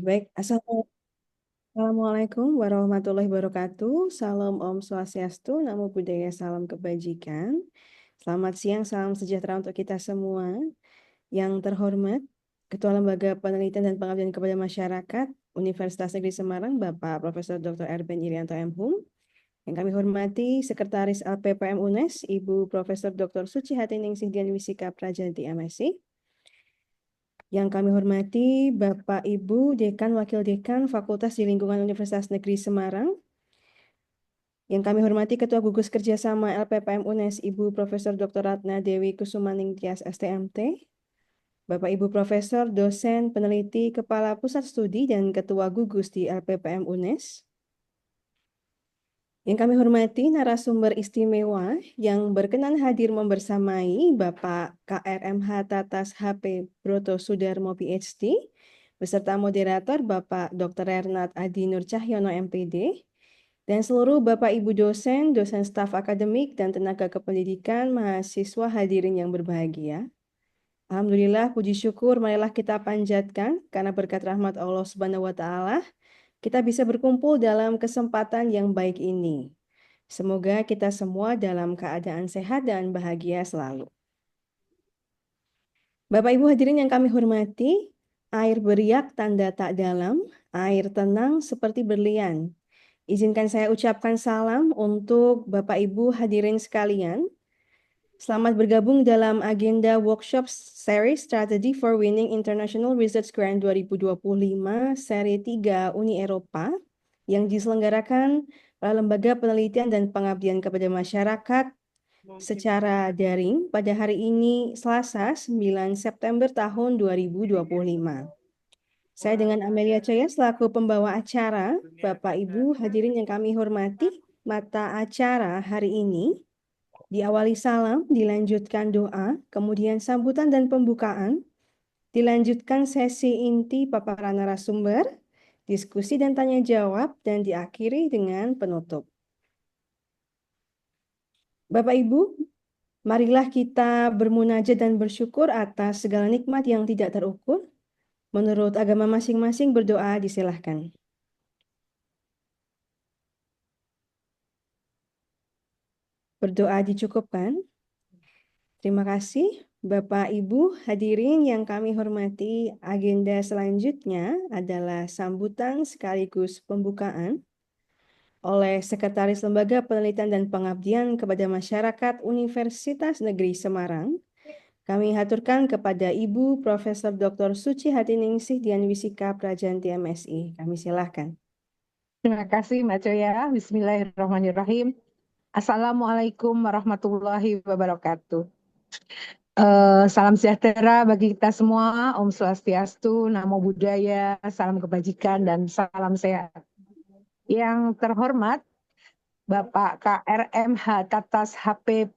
Baik. Assalamualaikum warahmatullahi wabarakatuh. Salam Om Swastiastu, Namo Buddhaya, salam kebajikan. Selamat siang, salam sejahtera untuk kita semua. Yang terhormat, Ketua Lembaga Penelitian dan Pengabdian kepada Masyarakat Universitas Negeri Semarang, Bapak Profesor Dr. Erben Irianto M.Hum. Yang kami hormati Sekretaris LPPM UNES, Ibu Profesor Dr. Suci Hatiningsih Dian Wisika Prajanti MSc. Yang kami hormati Bapak Ibu Dekan Wakil Dekan Fakultas di Lingkungan Universitas Negeri Semarang. Yang kami hormati Ketua Gugus Kerjasama LPPM UNES Ibu Profesor Dr. Ratna Dewi Kusumaning Tias STMT. Bapak Ibu Profesor, Dosen, Peneliti, Kepala Pusat Studi dan Ketua Gugus di LPPM UNES. Yang kami hormati narasumber istimewa yang berkenan hadir membersamai Bapak KRMH Tatas HP Broto Sudarmo PhD, beserta moderator Bapak Dr. Ernat Adi Nur Cahyono MPD, dan seluruh Bapak Ibu dosen, dosen staf akademik, dan tenaga kependidikan, mahasiswa hadirin yang berbahagia. Alhamdulillah, puji syukur marilah kita panjatkan karena berkat rahmat Allah Subhanahu wa taala kita bisa berkumpul dalam kesempatan yang baik ini. Semoga kita semua dalam keadaan sehat dan bahagia selalu. Bapak Ibu hadirin yang kami hormati, air beriak tanda tak dalam, air tenang seperti berlian. Izinkan saya ucapkan salam untuk Bapak Ibu hadirin sekalian. Selamat bergabung dalam agenda workshop seri Strategy for Winning International Research Grant 2025 seri 3 Uni Eropa yang diselenggarakan oleh Lembaga Penelitian dan Pengabdian kepada Masyarakat secara daring pada hari ini Selasa 9 September tahun 2025. Saya dengan Amelia Chaya selaku pembawa acara. Bapak Ibu hadirin yang kami hormati, mata acara hari ini diawali salam, dilanjutkan doa, kemudian sambutan dan pembukaan, dilanjutkan sesi inti paparan narasumber, diskusi dan tanya jawab, dan diakhiri dengan penutup. Bapak Ibu, marilah kita bermunajat dan bersyukur atas segala nikmat yang tidak terukur. Menurut agama masing-masing berdoa disilahkan. Berdoa dicukupkan. Terima kasih Bapak Ibu hadirin yang kami hormati. Agenda selanjutnya adalah sambutan sekaligus pembukaan oleh Sekretaris Lembaga Penelitian dan Pengabdian kepada Masyarakat Universitas Negeri Semarang. Kami haturkan kepada Ibu Profesor Dr. Suci Hatiningsih Dian Wisika Prajanti MSI. Kami silahkan. Terima kasih Mbak Coya. Bismillahirrahmanirrahim. Assalamualaikum warahmatullahi wabarakatuh. Salam sejahtera bagi kita semua. Om Swastiastu, Namo Buddhaya, salam kebajikan dan salam sehat. Yang terhormat Bapak KRMH Tatas HP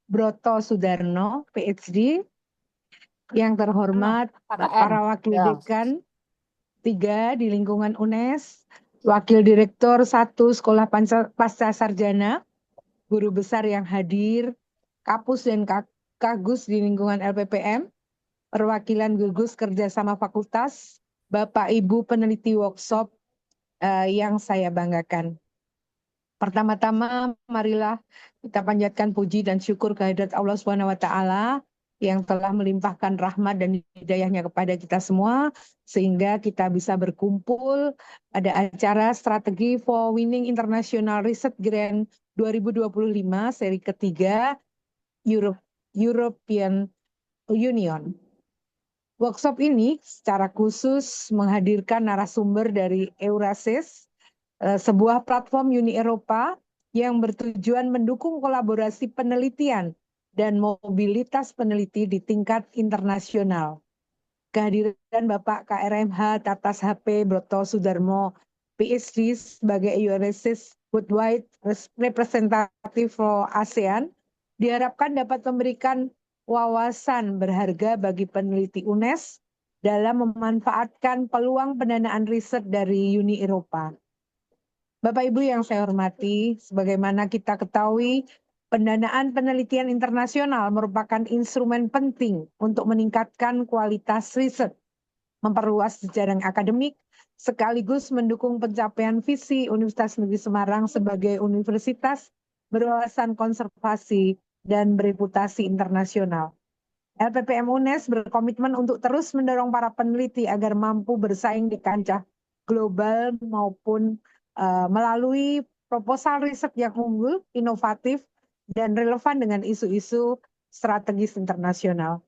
Broto Sudarno, PhD. Yang terhormat para wakil dekan 3 di lingkungan UNES, Wakil Direktur 1 Sekolah Pasca Sarjana, guru besar yang hadir, Kapus dan Kagus di lingkungan LPPM, perwakilan gugus kerjasama fakultas, Bapak Ibu peneliti workshop yang saya banggakan. Pertama-tama marilah kita panjatkan puji dan syukur kehadirat Allah SWT yang telah melimpahkan rahmat dan hidayahnya kepada kita semua, sehingga kita bisa berkumpul pada acara Strategi for Winning International Research Grant 2025 seri ketiga European Union. Workshop ini secara khusus menghadirkan narasumber dari Eurasis, sebuah platform Uni Eropa yang bertujuan mendukung kolaborasi penelitian dan mobilitas peneliti di tingkat internasional. Kehadiran Bapak KRMH Tatas HP Broto Sudarmo PhD sebagai Eurasis Worldwide Representative for ASEAN diharapkan dapat memberikan wawasan berharga bagi peneliti UNES dalam memanfaatkan peluang pendanaan riset dari Uni Eropa. Bapak Ibu yang saya hormati, sebagaimana kita ketahui, pendanaan penelitian internasional merupakan instrumen penting untuk meningkatkan kualitas riset memperluas jejaring akademik, sekaligus mendukung pencapaian visi Universitas Negeri Semarang sebagai universitas berwawasan konservasi dan bereputasi internasional. LPPM UNES berkomitmen untuk terus mendorong para peneliti agar mampu bersaing di kancah global maupun melalui proposal riset yang unggul, inovatif, dan relevan dengan isu-isu strategis internasional.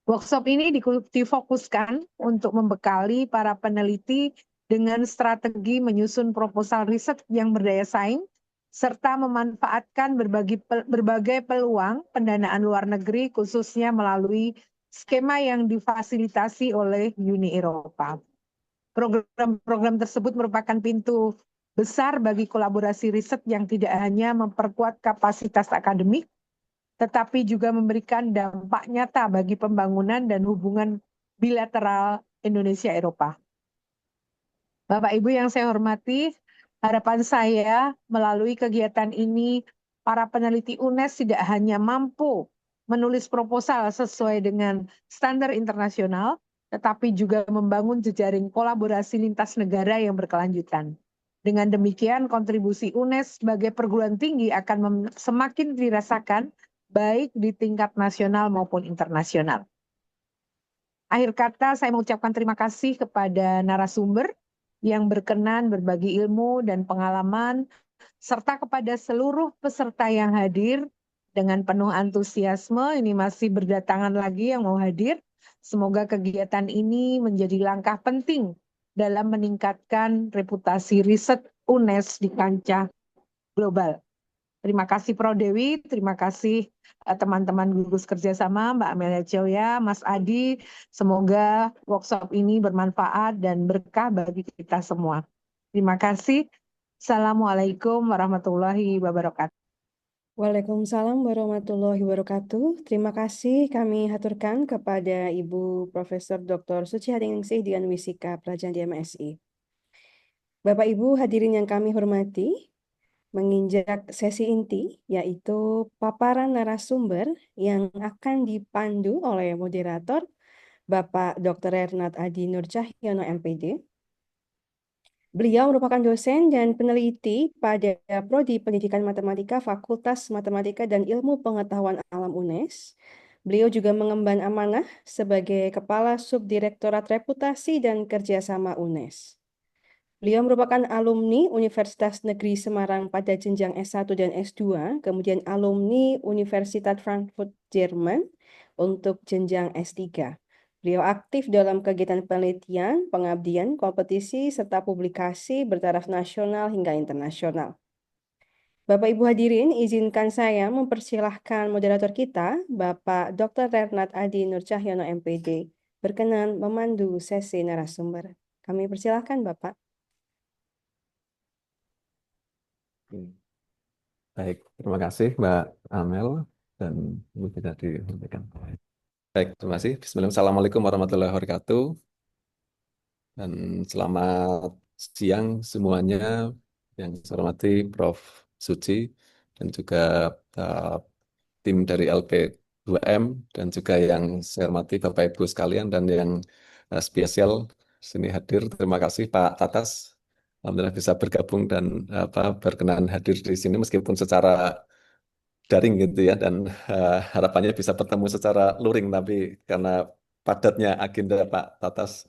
Workshop ini difokuskan untuk membekali para peneliti dengan strategi menyusun proposal riset yang berdaya saing, serta memanfaatkan berbagai peluang pendanaan luar negeri, khususnya melalui skema yang difasilitasi oleh Uni Eropa. Program-program tersebut merupakan pintu besar bagi kolaborasi riset yang tidak hanya memperkuat kapasitas akademik, tetapi juga memberikan dampak nyata bagi pembangunan dan hubungan bilateral Indonesia-Eropa. Bapak Ibu yang saya hormati, harapan saya melalui kegiatan ini, para peneliti UNES tidak hanya mampu menulis proposal sesuai dengan standar internasional, tetapi juga membangun jejaring kolaborasi lintas negara yang berkelanjutan. Dengan demikian, kontribusi UNES sebagai perguruan tinggi akan semakin dirasakan baik di tingkat nasional maupun internasional. Akhir kata, saya mengucapkan terima kasih kepada narasumber yang berkenan berbagi ilmu dan pengalaman, serta kepada seluruh peserta yang hadir dengan penuh antusiasme. Ini masih berdatangan lagi yang mau hadir. Semoga kegiatan ini menjadi langkah penting dalam meningkatkan reputasi riset UNES di kancah global. Terima kasih Pro Dewi, terima kasih teman-teman gugus kerjasama, Mbak Amelia Ceoya, Mas Adi. Semoga workshop ini bermanfaat dan berkah bagi kita semua. Terima kasih. Assalamualaikum warahmatullahi wabarakatuh. Waalaikumsalam warahmatullahi wabarakatuh. Terima kasih kami haturkan kepada Ibu Profesor Dr. Suci Hadiningsih Dian Wisika Prajan di MSI. Bapak Ibu hadirin yang kami hormati, menginjak sesi inti yaitu paparan narasumber yang akan dipandu oleh moderator Bapak Dr. Ernad Adi Nur Cahyono MPD. Beliau merupakan dosen dan peneliti pada Prodi Pendidikan Matematika Fakultas Matematika dan Ilmu Pengetahuan Alam UNES. Beliau juga mengemban amanah sebagai Kepala Subdirektorat Reputasi dan Kerjasama UNES. Beliau merupakan alumni Universitas Negeri Semarang pada jenjang S1 dan S2, kemudian alumni Universitas Frankfurt, Jerman untuk jenjang S3. Beliau aktif dalam kegiatan penelitian, pengabdian, kompetisi, serta publikasi bertaraf nasional hingga internasional. Bapak Ibu hadirin, izinkan saya mempersilahkan moderator kita, Bapak Dr. Ernad Adi Nur Cahyono MPD, berkenan memandu sesi narasumber. Kami persilahkan Bapak. Baik, terima kasih Mbak Amel dan Ibu bisa dihentikan. Baik, terima kasih. Bismillahirrahmanirrahim. Assalamualaikum warahmatullahi wabarakatuh. Dan selamat siang semuanya yang saya hormati Prof. Suci dan juga uh, tim dari LP2M dan juga yang saya hormati Bapak Ibu sekalian dan yang spesial sini hadir. Terima kasih Pak Tatas. Alhamdulillah bisa bergabung dan berkenan hadir di sini meskipun secara daring gitu ya dan harapannya bisa bertemu secara luring tapi karena padatnya agenda Pak Tatas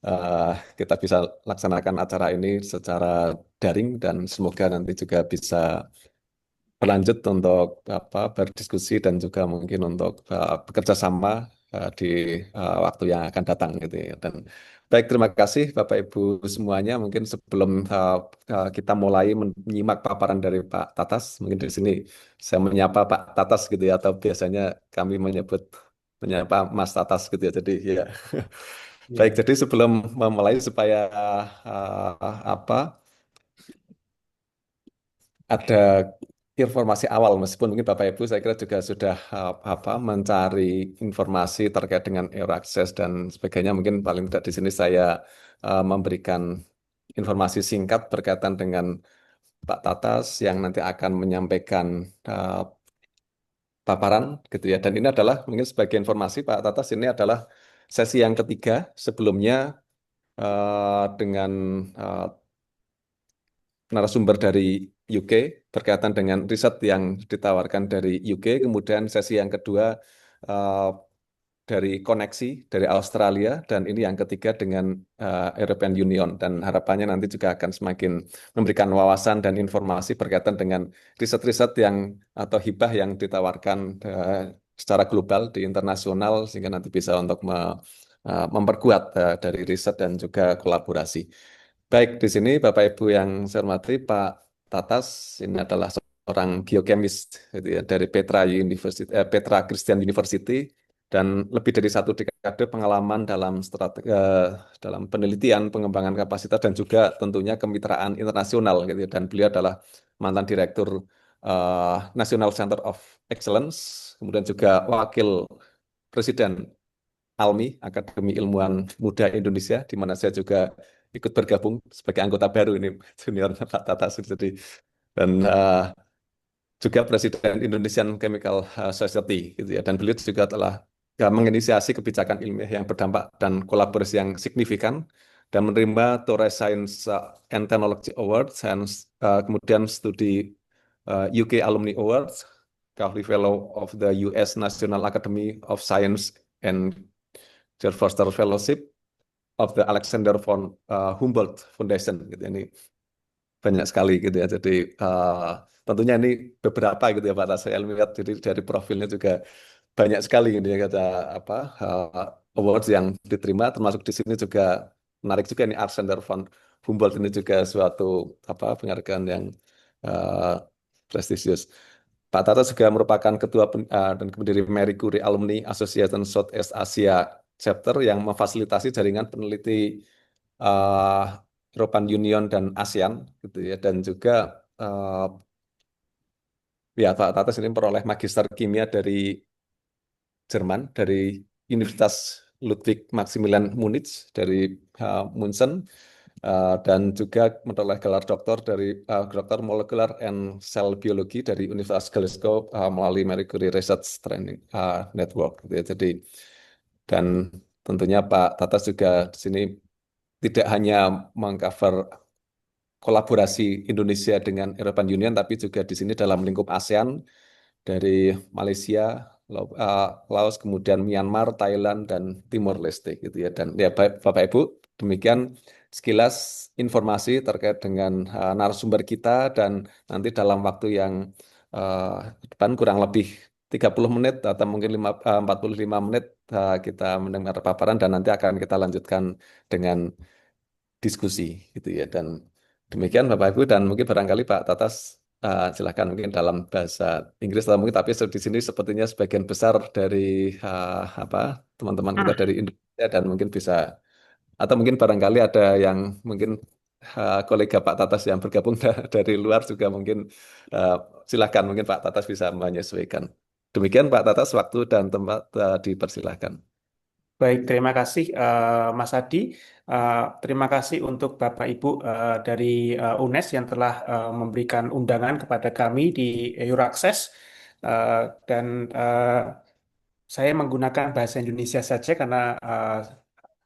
eh, kita bisa laksanakan acara ini secara daring dan semoga nanti juga bisa berlanjut untuk berdiskusi dan juga mungkin untuk bekerja sama di waktu yang akan datang gitu ya. Dan baik, terima kasih Bapak Ibu semuanya. Mungkin sebelum kita mulai menyimak paparan dari Pak Tatas, mungkin di sini saya menyapa Pak Tatas gitu ya, atau biasanya kami menyapa Mas Tatas gitu ya. Jadi ya. Baik, jadi sebelum memulai supaya apa ada informasi awal meskipun mungkin Bapak Ibu saya kira juga sudah mencari informasi terkait dengan air access dan sebagainya mungkin paling tidak di sini saya memberikan informasi singkat berkaitan dengan Pak Tatas yang nanti akan menyampaikan paparan gitu ya dan ini adalah mungkin sebagai informasi Pak Tatas ini adalah sesi yang ketiga sebelumnya dengan eh, narasumber dari UK berkaitan dengan riset yang ditawarkan dari UK. Kemudian sesi yang kedua eh, dari koneksi dari Australia, dan ini yang ketiga dengan European Union, dan harapannya nanti juga akan semakin memberikan wawasan dan informasi berkaitan dengan riset-riset yang atau hibah yang ditawarkan secara global di internasional, sehingga nanti bisa untuk memperkuat dari riset dan juga kolaborasi. Baik, di sini Bapak Ibu yang saya hormati, Pak Tatas ini adalah seorang geokemis gitu ya, dari Petra University, Petra Christian University, dan lebih dari 1 dekade pengalaman dalam dalam penelitian, pengembangan kapasitas, dan juga tentunya kemitraan internasional gitu ya. Dan beliau adalah mantan direktur National Center of Excellence, kemudian juga wakil presiden ALMI, Akademi Ilmuwan Muda Indonesia, di mana saya juga ikut bergabung sebagai anggota baru ini, junior Pak Tatas. Jadi, dan juga Presiden Indonesian Chemical Society gitu ya. Dan beliau juga telah menginisiasi kebijakan ilmiah yang berdampak dan kolaborasi yang signifikan, dan menerima Torres Science and Technology Award, kemudian studi UK Alumni Awards, Kavli Fellow of the US National Academy of Science, and George Foster Fellowship of the Alexander von Humboldt Foundation gitu. Ini banyak sekali gitu ya. Jadi tentunya ini beberapa gitu ya Pak Tas. Saya lihat jadi dari profilnya juga banyak sekali gitu ya, kata apa awards yang diterima, termasuk di sini juga menarik juga ini Alexander von Humboldt, ini juga suatu apa penghargaan yang uh, prestisius. Pak Tata juga merupakan ketua dan pendiri Marie Curie Alumni Association Southeast Asia Chapter, yang memfasilitasi jaringan peneliti uh, European Union dan ASEAN gitu ya. Dan juga ya Pak Tata ini memperoleh magister kimia dari Jerman, dari Universitas Ludwig Maximilian Munich dari München, dan juga memperoleh gelar doktor dari Doktor Molecular and Cell Biology dari Universitas Glasgow melalui Marie Curie Research Training Network gitu ya. Jadi, dan tentunya Pak Tatas juga di sini tidak hanya mengcover kolaborasi Indonesia dengan European Union, tapi juga di sini dalam lingkup ASEAN, dari Malaysia, Laos, kemudian Myanmar, Thailand, dan Timor Leste gitu ya. Dan ya Bapak Ibu, demikian sekilas informasi terkait dengan narasumber kita, dan nanti dalam waktu yang depan kurang lebih 30 menit atau mungkin 45 menit kita mendengar paparan, dan nanti akan kita lanjutkan dengan diskusi gitu ya. Dan demikian Bapak Ibu, dan mungkin barangkali Pak Tatas silakan mungkin dalam bahasa Inggris atau mungkin, tapi di sini sepertinya sebagian besar dari apa teman-teman kita Ah, dari Indonesia, dan mungkin bisa, atau mungkin barangkali ada yang mungkin kolega Pak Tatas yang bergabung dari luar juga mungkin, uh, silakan mungkin Pak Tatas bisa menyesuaikan. Demikian Pak Tatas, waktu dan tempat dipersilahkan. Baik, terima kasih Mas Adi. Terima kasih untuk Bapak Ibu dari UNES yang telah memberikan undangan kepada kami di Euraccess. Dan saya menggunakan bahasa Indonesia saja karena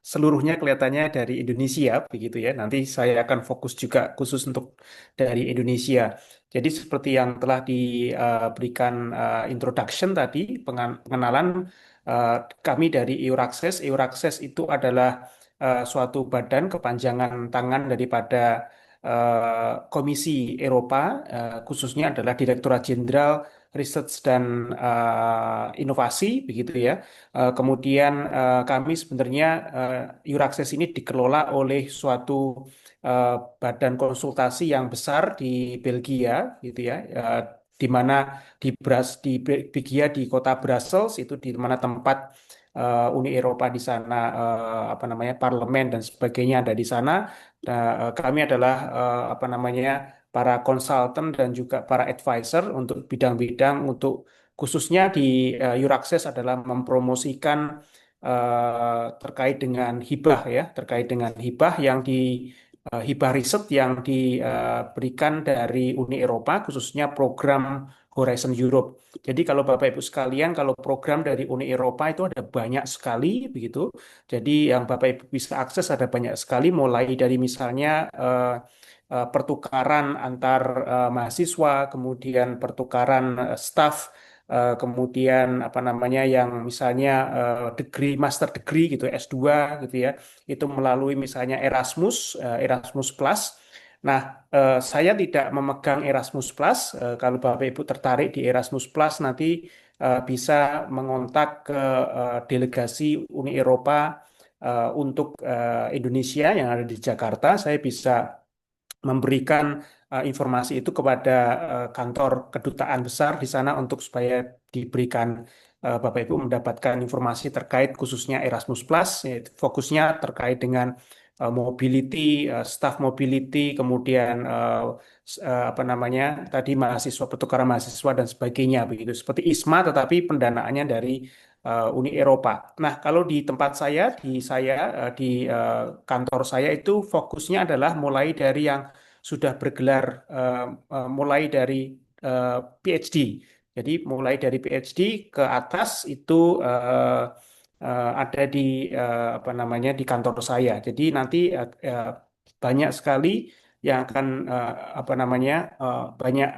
seluruhnya kelihatannya dari Indonesia, begitu ya. Nanti saya akan fokus juga khusus untuk dari Indonesia. Jadi seperti yang telah diberikan introduction tadi, pengenalan kami dari Euraccess. Euraccess itu adalah suatu badan kepanjangan tangan daripada Komisi Eropa, khususnya adalah Direktorat Jenderal Research dan Inovasi, begitu ya. Kemudian kami sebenarnya Euraccess ini dikelola oleh suatu eh, badan konsultasi yang besar di Belgia, gitu ya. Di mana di Belgia di kota Brussels itu di mana tempat Uni Eropa di sana, apa namanya parlemen dan sebagainya ada di sana. Nah, kami adalah apa namanya para konsultan dan juga para advisor untuk bidang-bidang untuk khususnya di Euraccess adalah mempromosikan terkait dengan hibah ya, terkait dengan hibah yang hibah riset yang diberikan dari Uni Eropa, khususnya program Horizon Europe. Jadi kalau Bapak Ibu sekalian, kalau program dari Uni Eropa itu ada banyak sekali begitu. Jadi yang Bapak Ibu bisa akses ada banyak sekali, mulai dari misalnya pertukaran antar mahasiswa, kemudian pertukaran staf, kemudian apa namanya yang misalnya degree, master degree gitu, S2 gitu ya, itu melalui misalnya Erasmus, Erasmus Plus. Nah, saya tidak memegang Erasmus Plus. Kalau Bapak Ibu tertarik di Erasmus Plus, nanti bisa mengontak ke delegasi Uni Eropa untuk Indonesia yang ada di Jakarta. Saya bisa memberikan informasi itu kepada kantor kedutaan besar di sana untuk supaya diberikan Bapak Ibu mendapatkan informasi terkait khususnya Erasmus Plus, yaitu fokusnya terkait dengan mobility, staff mobility, kemudian apa namanya tadi mahasiswa, pertukaran mahasiswa dan sebagainya begitu, seperti ISMA tetapi pendanaannya dari Uni Eropa. Nah, kalau di tempat saya, di kantor saya itu fokusnya adalah mulai dari yang sudah bergelar, mulai dari PhD. Jadi mulai dari PhD ke atas itu ada di apa namanya di kantor saya. Jadi nanti banyak sekali yang akan apa namanya banyak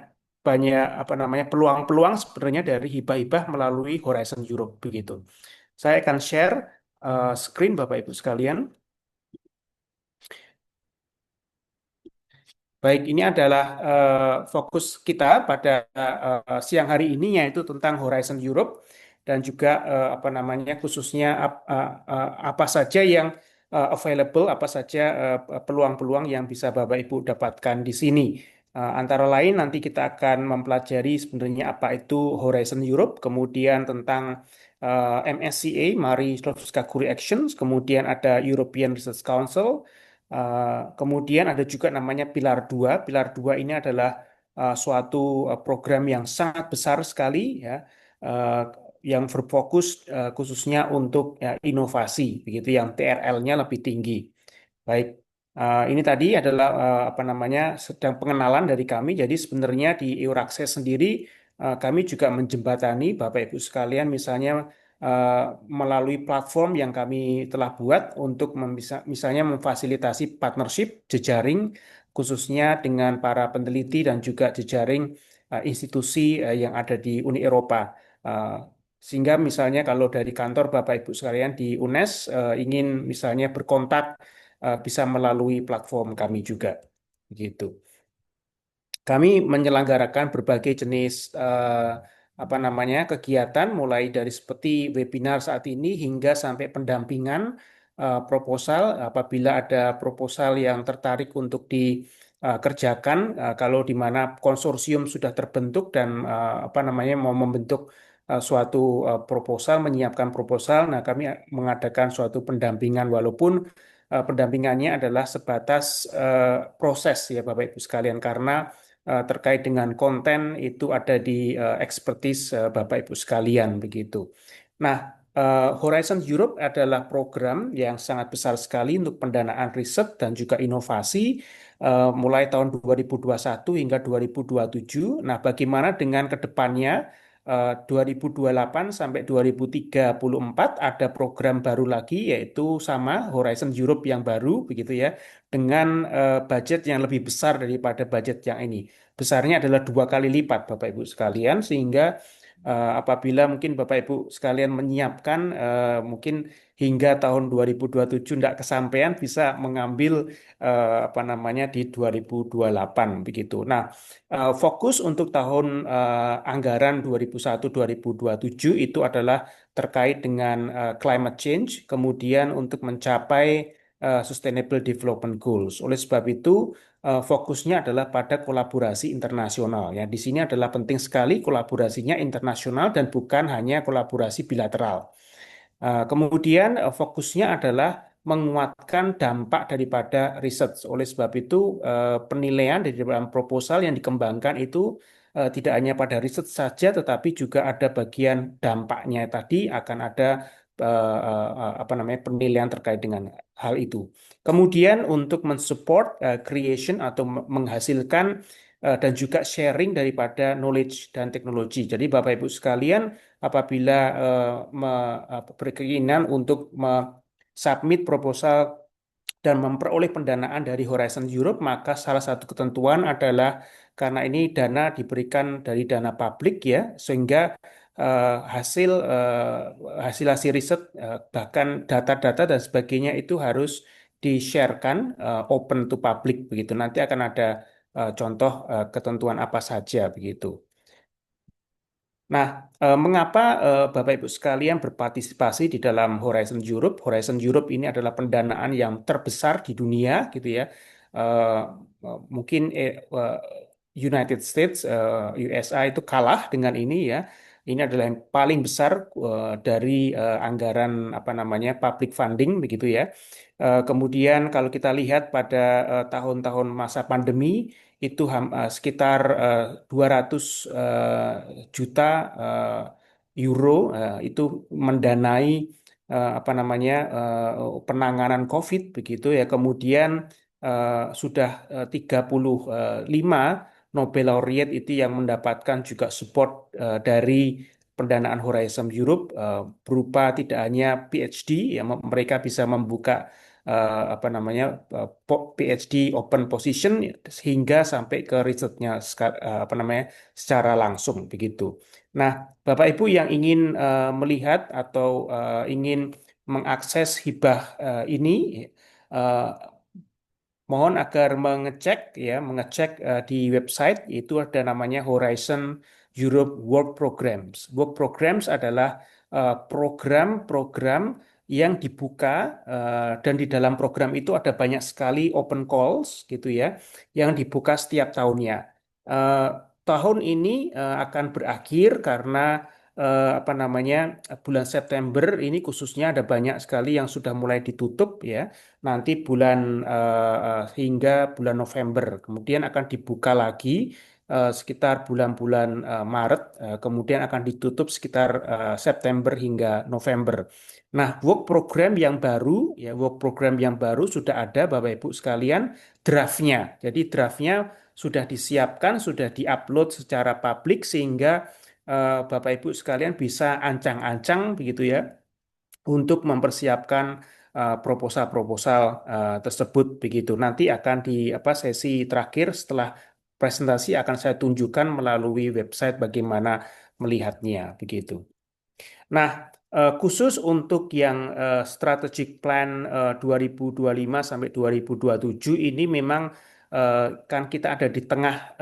banyak apa namanya peluang-peluang sebenarnya dari hibah-hibah melalui Horizon Europe begitu. Saya akan share screen Bapak Ibu sekalian. Baik, ini adalah fokus kita pada siang hari ini, yaitu tentang Horizon Europe dan juga apa namanya khususnya apa saja yang available, apa saja peluang-peluang yang bisa Bapak Ibu dapatkan di sini. Antara lain nanti kita akan mempelajari sebenarnya apa itu Horizon Europe, kemudian tentang MSCA, Mari Slovakia Actions, kemudian ada European Research Council. Kemudian ada juga namanya Pilar 2. Pilar 2 ini adalah suatu program yang sangat besar sekali ya, uh, yang berfokus khususnya untuk ya, inovasi begitu yang TRL-nya lebih tinggi. Baik, ini tadi adalah apa namanya sedang pengenalan dari kami. Jadi sebenarnya di Euraccess sendiri kami juga menjembatani Bapak Ibu sekalian, misalnya eh, melalui platform yang kami telah buat untuk misalnya memfasilitasi partnership jejaring khususnya dengan para peneliti dan juga jejaring institusi yang ada di Uni Eropa. Eh, Sehingga misalnya kalau dari kantor Bapak Ibu sekalian di UNES ingin misalnya berkontak bisa melalui platform kami juga. Begitu. Kami menyelenggarakan berbagai jenis apa namanya kegiatan mulai dari seperti webinar saat ini hingga sampai pendampingan proposal apabila ada proposal yang tertarik untuk dikerjakan kalau di mana konsorsium sudah terbentuk dan apa namanya mau membentuk suatu proposal, menyiapkan proposal. Nah, kami mengadakan suatu pendampingan walaupun pendampingannya adalah sebatas proses ya Bapak Ibu sekalian karena terkait dengan konten itu ada di expertise Bapak Ibu sekalian begitu. Nah, Horizon Europe adalah program yang sangat besar sekali untuk pendanaan riset dan juga inovasi mulai tahun 2021 hingga 2027. Nah, bagaimana dengan ke depannya 2028 sampai 2034 ada program baru lagi yaitu sama Horizon Europe yang baru begitu ya dengan budget yang lebih besar daripada budget yang ini. Besarnya adalah 2 kali lipat Bapak Ibu sekalian sehingga apabila mungkin Bapak Ibu sekalian menyiapkan mungkin hingga tahun 2027 tidak kesampaian bisa mengambil apa namanya di 2028 begitu. Nah, fokus untuk tahun anggaran 2001-2027 itu adalah terkait dengan climate change, kemudian untuk mencapai Sustainable Development Goals. Oleh sebab itu, fokusnya adalah pada kolaborasi internasional. Ya, di sini adalah penting sekali kolaborasinya internasional dan bukan hanya kolaborasi bilateral. Kemudian fokusnya adalah menguatkan dampak daripada riset. Oleh sebab itu, penilaian dari dalam proposal yang dikembangkan itu tidak hanya pada riset saja, tetapi juga ada bagian dampaknya tadi akan ada apa namanya penilaian terkait dengan hal itu. Kemudian untuk mensupport creation atau menghasilkan dan juga sharing daripada knowledge dan teknologi. Jadi Bapak Ibu sekalian, apabila berkeinginan untuk submit proposal dan memperoleh pendanaan dari Horizon Europe, maka salah satu ketentuan adalah karena ini dana diberikan dari dana publik ya, sehingga hasil-hasil riset bahkan data-data dan sebagainya itu harus di-sharekan open to public begitu. Nanti akan ada contoh ketentuan apa saja begitu. Nah, mengapa Bapak Ibu sekalian berpartisipasi di dalam Horizon Europe? Horizon Europe ini adalah pendanaan yang terbesar di dunia, gitu ya. Eh, Mungkin United States, USA itu kalah dengan ini ya. Ini adalah yang paling besar dari anggaran apa namanya public funding, begitu ya. Kemudian kalau kita lihat pada tahun-tahun masa pandemi itu sekitar 200 juta euro itu mendanai apa namanya penanganan COVID begitu ya. Kemudian sudah 35 Nobel laureate itu yang mendapatkan juga support dari pendanaan Horizon Europe berupa tidak hanya PhD ya mereka bisa membuka apa namanya PhD open position hingga sampai ke risetnya apa namanya secara langsung begitu. Nah, Bapak Ibu yang ingin melihat atau ingin mengakses hibah ini eh, mohon agar mengecek di website itu ada namanya Horizon Europe Work Programs. Work Programs adalah program-program yang dibuka dan di dalam program itu ada banyak sekali open calls gitu ya yang dibuka setiap tahunnya. Eh, Tahun ini akan berakhir karena apa namanya bulan September ini khususnya ada banyak sekali yang sudah mulai ditutup ya nanti bulan hingga bulan November. Kemudian akan dibuka lagi sekitar bulan-bulan Maret, kemudian akan ditutup sekitar September hingga November. Nah, work program yang baru sudah ada Bapak Ibu sekalian draftnya. Jadi draftnya sudah disiapkan, sudah diupload secara publik sehingga Bapak Ibu sekalian bisa ancang-ancang begitu ya untuk mempersiapkan proposal-proposal tersebut begitu. Nanti akan di apa sesi terakhir setelah presentasi akan saya tunjukkan melalui website bagaimana melihatnya begitu. Nah, khusus untuk yang strategic plan 2025 sampai 2027 ini memang kan kita ada di tengah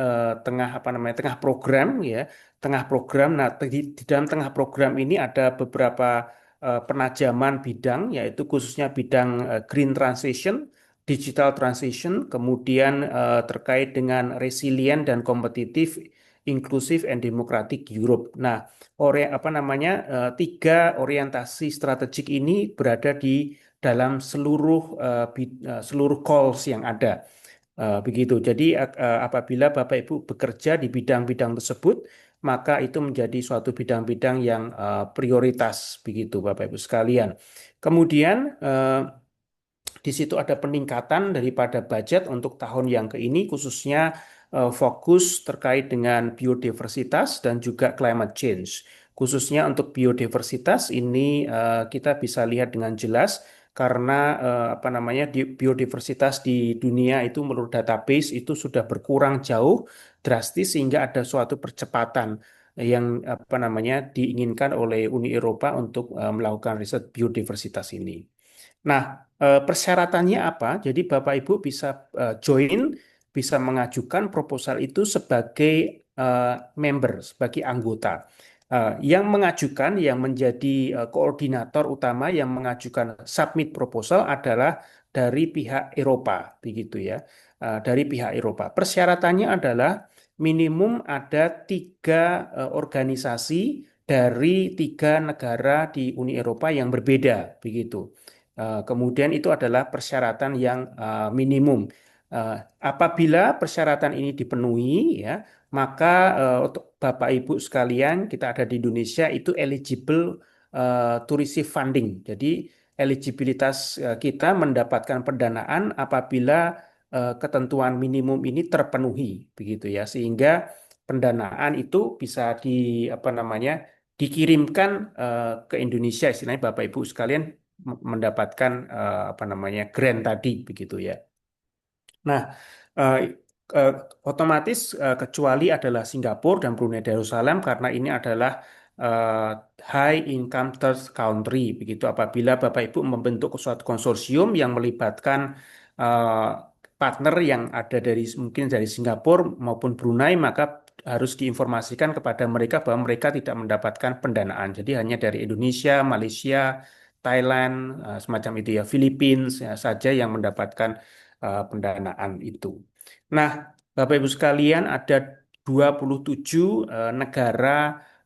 apa namanya tengah program ya, tengah program. Nah, di dalam tengah program ini ada beberapa penajaman bidang yaitu khususnya bidang green transition, digital transition, kemudian terkait dengan resilient dan kompetitif, inclusive and democratic Europe. Nah, apa namanya tiga orientasi strategik ini berada di dalam seluruh calls yang ada. Begitu. Jadi apabila Bapak Ibu bekerja di bidang-bidang tersebut, maka itu menjadi suatu bidang-bidang yang prioritas begitu Bapak Ibu sekalian. Kemudian di situ ada peningkatan daripada budget untuk tahun yang ke ini khususnya fokus terkait dengan biodiversitas dan juga climate change. Khususnya untuk biodiversitas ini kita bisa lihat dengan jelas karena apa namanya biodiversitas di dunia itu menurut database itu sudah berkurang jauh drastis sehingga ada suatu percepatan yang apa namanya diinginkan oleh Uni Eropa untuk melakukan riset biodiversitas ini. Nah, persyaratannya apa? Jadi Bapak Ibu bisa join, bisa mengajukan proposal itu sebagai eh, member, sebagai anggota. Yang mengajukan, yang menjadi koordinator utama yang mengajukan submit proposal adalah dari pihak Eropa, begitu ya. Dari pihak Eropa. Persyaratannya adalah minimum ada 3 organisasi dari 3 negara di Uni Eropa yang berbeda, begitu. Kemudian itu adalah persyaratan yang minimum. Eh, Apabila persyaratan ini dipenuhi, ya, maka untuk Bapak Ibu sekalian kita ada di Indonesia itu eligible to receive funding. Jadi eligibilitas kita mendapatkan pendanaan apabila ketentuan minimum ini terpenuhi, begitu ya, sehingga pendanaan itu bisa apa namanya dikirimkan ke Indonesia, istilahnya Bapak Ibu sekalian mendapatkan apa namanya grant tadi, begitu ya. Nah, eh, eh, otomatis kecuali adalah Singapura dan Brunei Darussalam karena ini adalah eh, high income third country, begitu. Apabila Bapak Ibu membentuk suatu konsorsium yang melibatkan eh, partner yang ada dari mungkin dari Singapura maupun Brunei, maka harus diinformasikan kepada mereka bahwa mereka tidak mendapatkan pendanaan. Jadi hanya dari Indonesia, Malaysia, Thailand, semacam itu ya, Philippines ya, saja yang mendapatkan pendanaan itu. Nah, Bapak Ibu sekalian, ada 27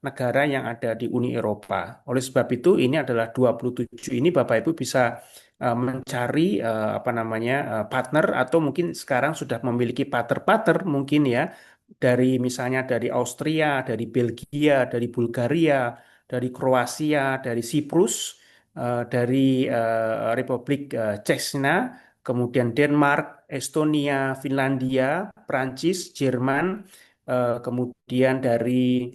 negara yang ada di Uni Eropa. Oleh sebab itu, ini adalah 27 ini Bapak Ibu bisa mencari apa namanya partner atau mungkin sekarang sudah memiliki partner-partner mungkin ya dari misalnya dari Austria, dari Belgia, dari Bulgaria, dari Kroasia, dari Siprus, dari Republik Czechia, kemudian Denmark, Estonia, Finlandia, Prancis, Jerman, kemudian dari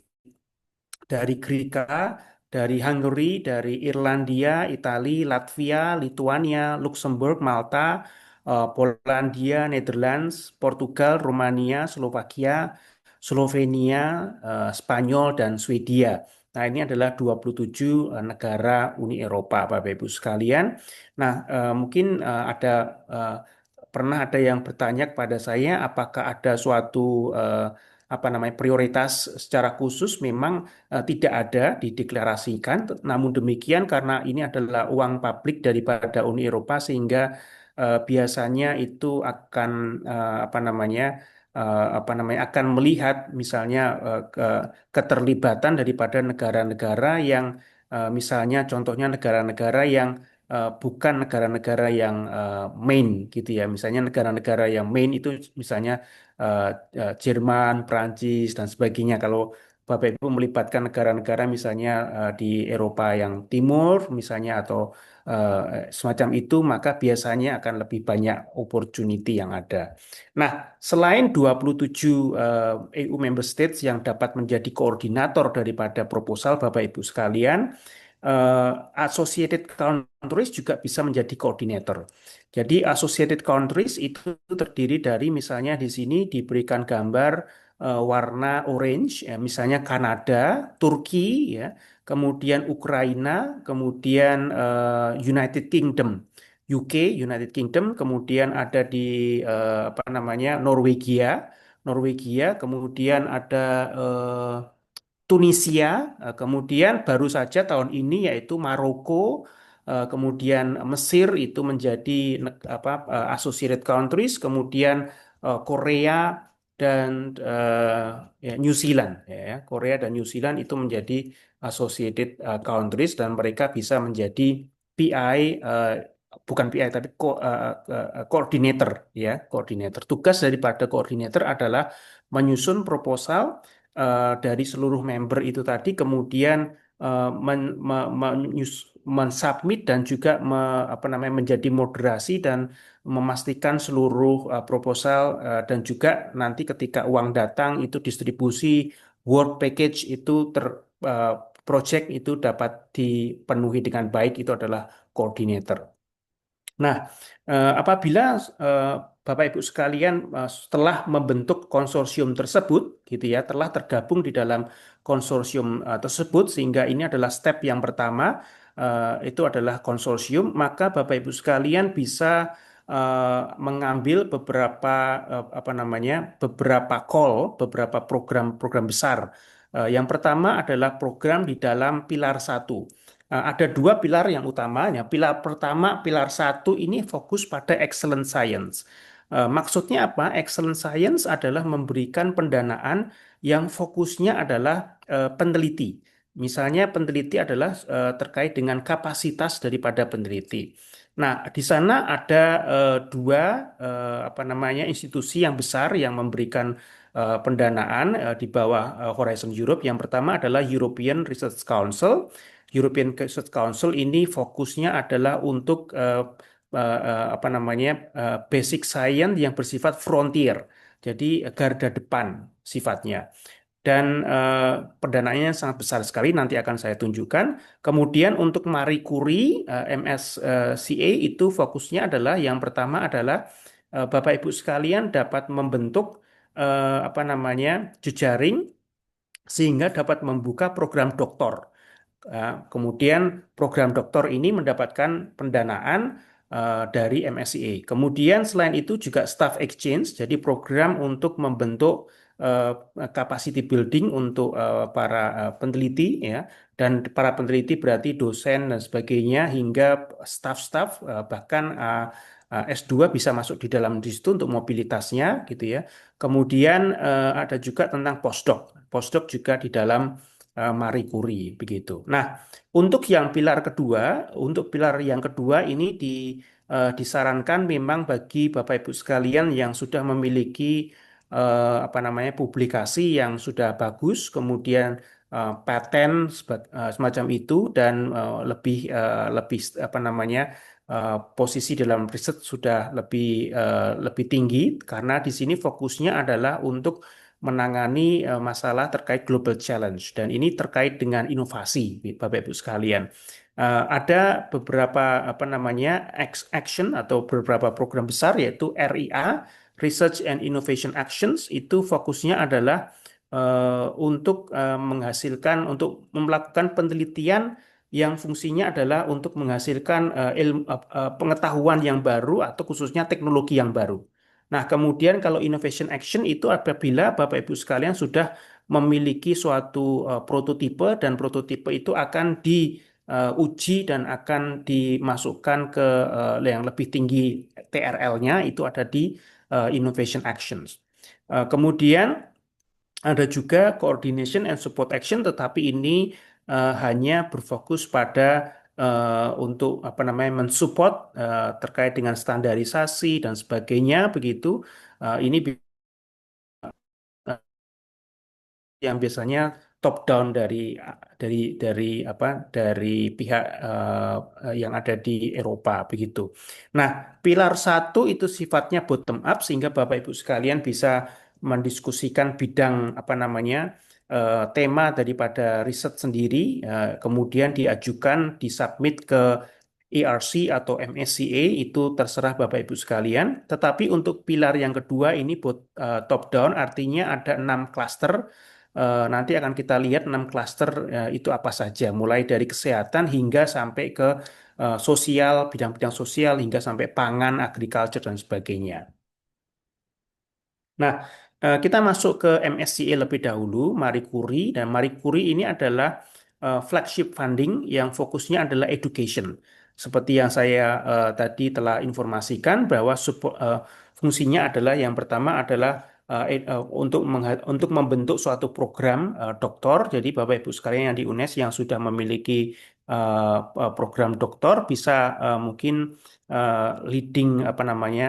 Greka, dari Hungary, dari Irlandia, Italia, Latvia, Lituania, Luxembourg, Malta, Polandia, Netherlands, Portugal, Rumania, Slovakia, Slovenia, Spanyol, dan Swedia. Nah, ini adalah 27 negara Uni Eropa, Bapak Ibu sekalian. Nah, mungkin eh, pernah ada yang bertanya kepada saya, apakah ada suatu apa namanya prioritas secara khusus? Memang tidak ada dideklarasikan. Namun demikian, karena ini adalah uang publik daripada Uni Eropa, sehingga biasanya itu akan apa namanya akan melihat misalnya keterlibatan daripada negara-negara yang misalnya contohnya negara-negara yang bukan negara-negara yang main gitu ya. Misalnya negara-negara yang main itu misalnya eh, Jerman, Prancis dan sebagainya. Kalau Bapak Ibu melibatkan negara-negara misalnya di Eropa yang Timur misalnya atau semacam itu, maka biasanya akan lebih banyak opportunity yang ada. Nah, selain 27 EU member states yang dapat menjadi koordinator daripada proposal Bapak Ibu sekalian, associated countries juga bisa menjadi koordinator. Jadi associated countries itu terdiri dari misalnya di sini diberikan gambar warna orange, ya, misalnya Kanada, Turki, ya, kemudian Ukraina, kemudian United Kingdom, UK, United Kingdom, kemudian ada di apa namanya Norwegia, kemudian ada eh, Tunisia, kemudian baru saja tahun ini yaitu Maroko, kemudian Mesir itu menjadi associated countries, kemudian Korea dan ya, New Zealand, ya, Korea dan New Zealand itu menjadi associated countries dan mereka bisa menjadi PI, bukan PI tapi coordinator, ya, koordinator. Tugas daripada koordinator adalah menyusun proposal dari seluruh member itu tadi, kemudian mensubmit dan juga apa namanya menjadi moderasi dan memastikan seluruh proposal dan juga nanti ketika uang datang itu distribusi work package itu eh, project itu dapat dipenuhi dengan baik, itu adalah koordinator. Nah, apabila eh, Bapak Ibu sekalian setelah membentuk konsorsium tersebut, gitu ya, telah tergabung di dalam konsorsium tersebut, sehingga ini adalah step yang pertama, itu adalah konsorsium, maka Bapak Ibu sekalian bisa mengambil beberapa apa namanya, beberapa program-program besar. Yang pertama adalah program di dalam pilar satu. Ada dua pilar yang utamanya. Pilar pertama, pilar satu ini fokus pada excellent science. Maksudnya apa? Excellent science adalah memberikan pendanaan yang fokusnya adalah peneliti. Misalnya peneliti adalah terkait dengan kapasitas daripada peneliti. Nah, di sana ada dua apa namanya institusi yang besar yang memberikan pendanaan di bawah Horizon Europe. Yang pertama adalah European Research Council European Research Council ini fokusnya adalah untuk apa namanya basic science yang bersifat frontier, jadi garda depan sifatnya. Dan pendanaannya sangat besar sekali, nanti akan saya tunjukkan. Kemudian untuk Marie Curie, MSCA itu fokusnya adalah yang pertama adalah Bapak Ibu sekalian dapat membentuk apa namanya jejaring sehingga dapat membuka program doktor. Kemudian program doktor ini mendapatkan pendanaan dari MSCA. Kemudian selain itu juga staff exchange, jadi program untuk membentuk capacity building untuk para peneliti ya, dan para peneliti berarti dosen dan sebagainya hingga staff-staff bahkan S2 bisa masuk di dalam di situ untuk mobilitasnya gitu ya. Kemudian ada juga tentang postdoc. Postdoc juga di dalam Marie Curie begitu. Nah, untuk pilar yang kedua ini disarankan memang bagi Bapak Ibu sekalian yang sudah memiliki apa namanya publikasi yang sudah bagus, kemudian paten semacam itu dan lebih apa namanya posisi dalam riset sudah lebih tinggi karena di sini fokusnya adalah untuk menangani masalah terkait global challenge dan ini terkait dengan inovasi Bapak Ibu sekalian. Ada beberapa apa namanya action atau beberapa program besar yaitu RIA, Research and Innovation Actions, itu fokusnya adalah untuk melakukan penelitian yang fungsinya adalah untuk menghasilkan pengetahuan yang baru atau khususnya teknologi yang baru. Nah, kemudian kalau innovation action itu apabila Bapak Ibu sekalian sudah memiliki suatu prototipe dan prototipe itu akan diuji dan akan dimasukkan ke yang lebih tinggi TRL-nya itu ada di innovation actions. Kemudian ada juga coordination and support action, tetapi ini hanya berfokus pada untuk apa namanya mensupport terkait dengan standarisasi dan sebagainya begitu. Ini yang biasanya top down dari apa dari pihak yang ada di Eropa begitu. Nah, pilar satu itu sifatnya bottom up sehingga Bapak Ibu sekalian bisa mendiskusikan bidang apa namanya tema daripada riset sendiri, kemudian diajukan, disubmit ke ERC atau MSCA itu terserah Bapak Ibu sekalian. Tetapi untuk pilar yang kedua ini top down artinya ada 6 klaster. Nanti akan kita lihat 6 klaster itu apa saja, mulai dari kesehatan hingga sampai ke sosial, bidang-bidang sosial hingga sampai pangan, agriculture dan sebagainya. Nah, kita masuk ke MSCA lebih dahulu, Marie Curie. Dan Marie Curie ini adalah flagship funding yang fokusnya adalah education. Seperti yang saya tadi telah informasikan bahwa fungsinya adalah yang pertama adalah untuk membentuk suatu program doktor. Jadi Bapak Ibu sekalian yang di UNES yang sudah memiliki program doktor bisa mungkin leading apa namanya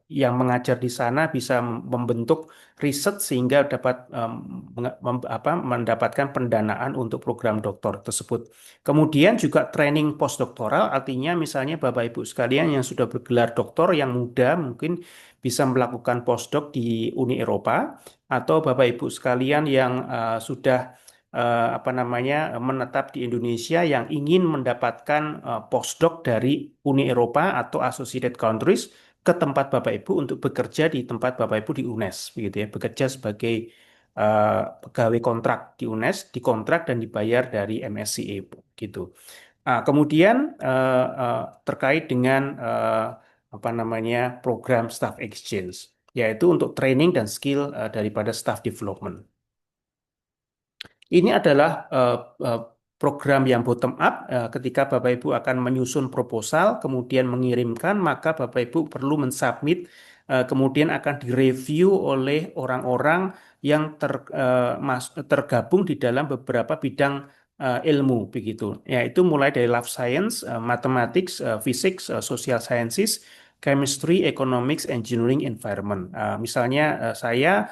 yang mengajar di sana bisa membentuk riset sehingga dapat mendapatkan pendanaan untuk program doktor tersebut. Kemudian juga training postdoktoral, artinya misalnya Bapak Ibu sekalian yang sudah bergelar doktor yang muda mungkin bisa melakukan postdoc di Uni Eropa, atau Bapak Ibu sekalian yang sudah apa namanya menetap di Indonesia yang ingin mendapatkan postdoc dari Uni Eropa atau associated countries ke tempat Bapak Ibu untuk bekerja di tempat Bapak Ibu di UNES begitu ya, bekerja sebagai pegawai kontrak di UNES, dikontrak dan dibayar dari MSCA gitu. Kemudian terkait dengan apa namanya program staff exchange, yaitu untuk training dan skill daripada staff development. Ini adalah program yang bottom up. Ketika Bapak Ibu akan menyusun proposal, kemudian mengirimkan, maka Bapak Ibu perlu mensubmit, kemudian akan direview oleh orang-orang yang tergabung di dalam beberapa bidang ilmu begitu. Yaitu mulai dari life science, mathematics, physics, social sciences, Chemistry, Economics, Engineering, Environment. Misalnya saya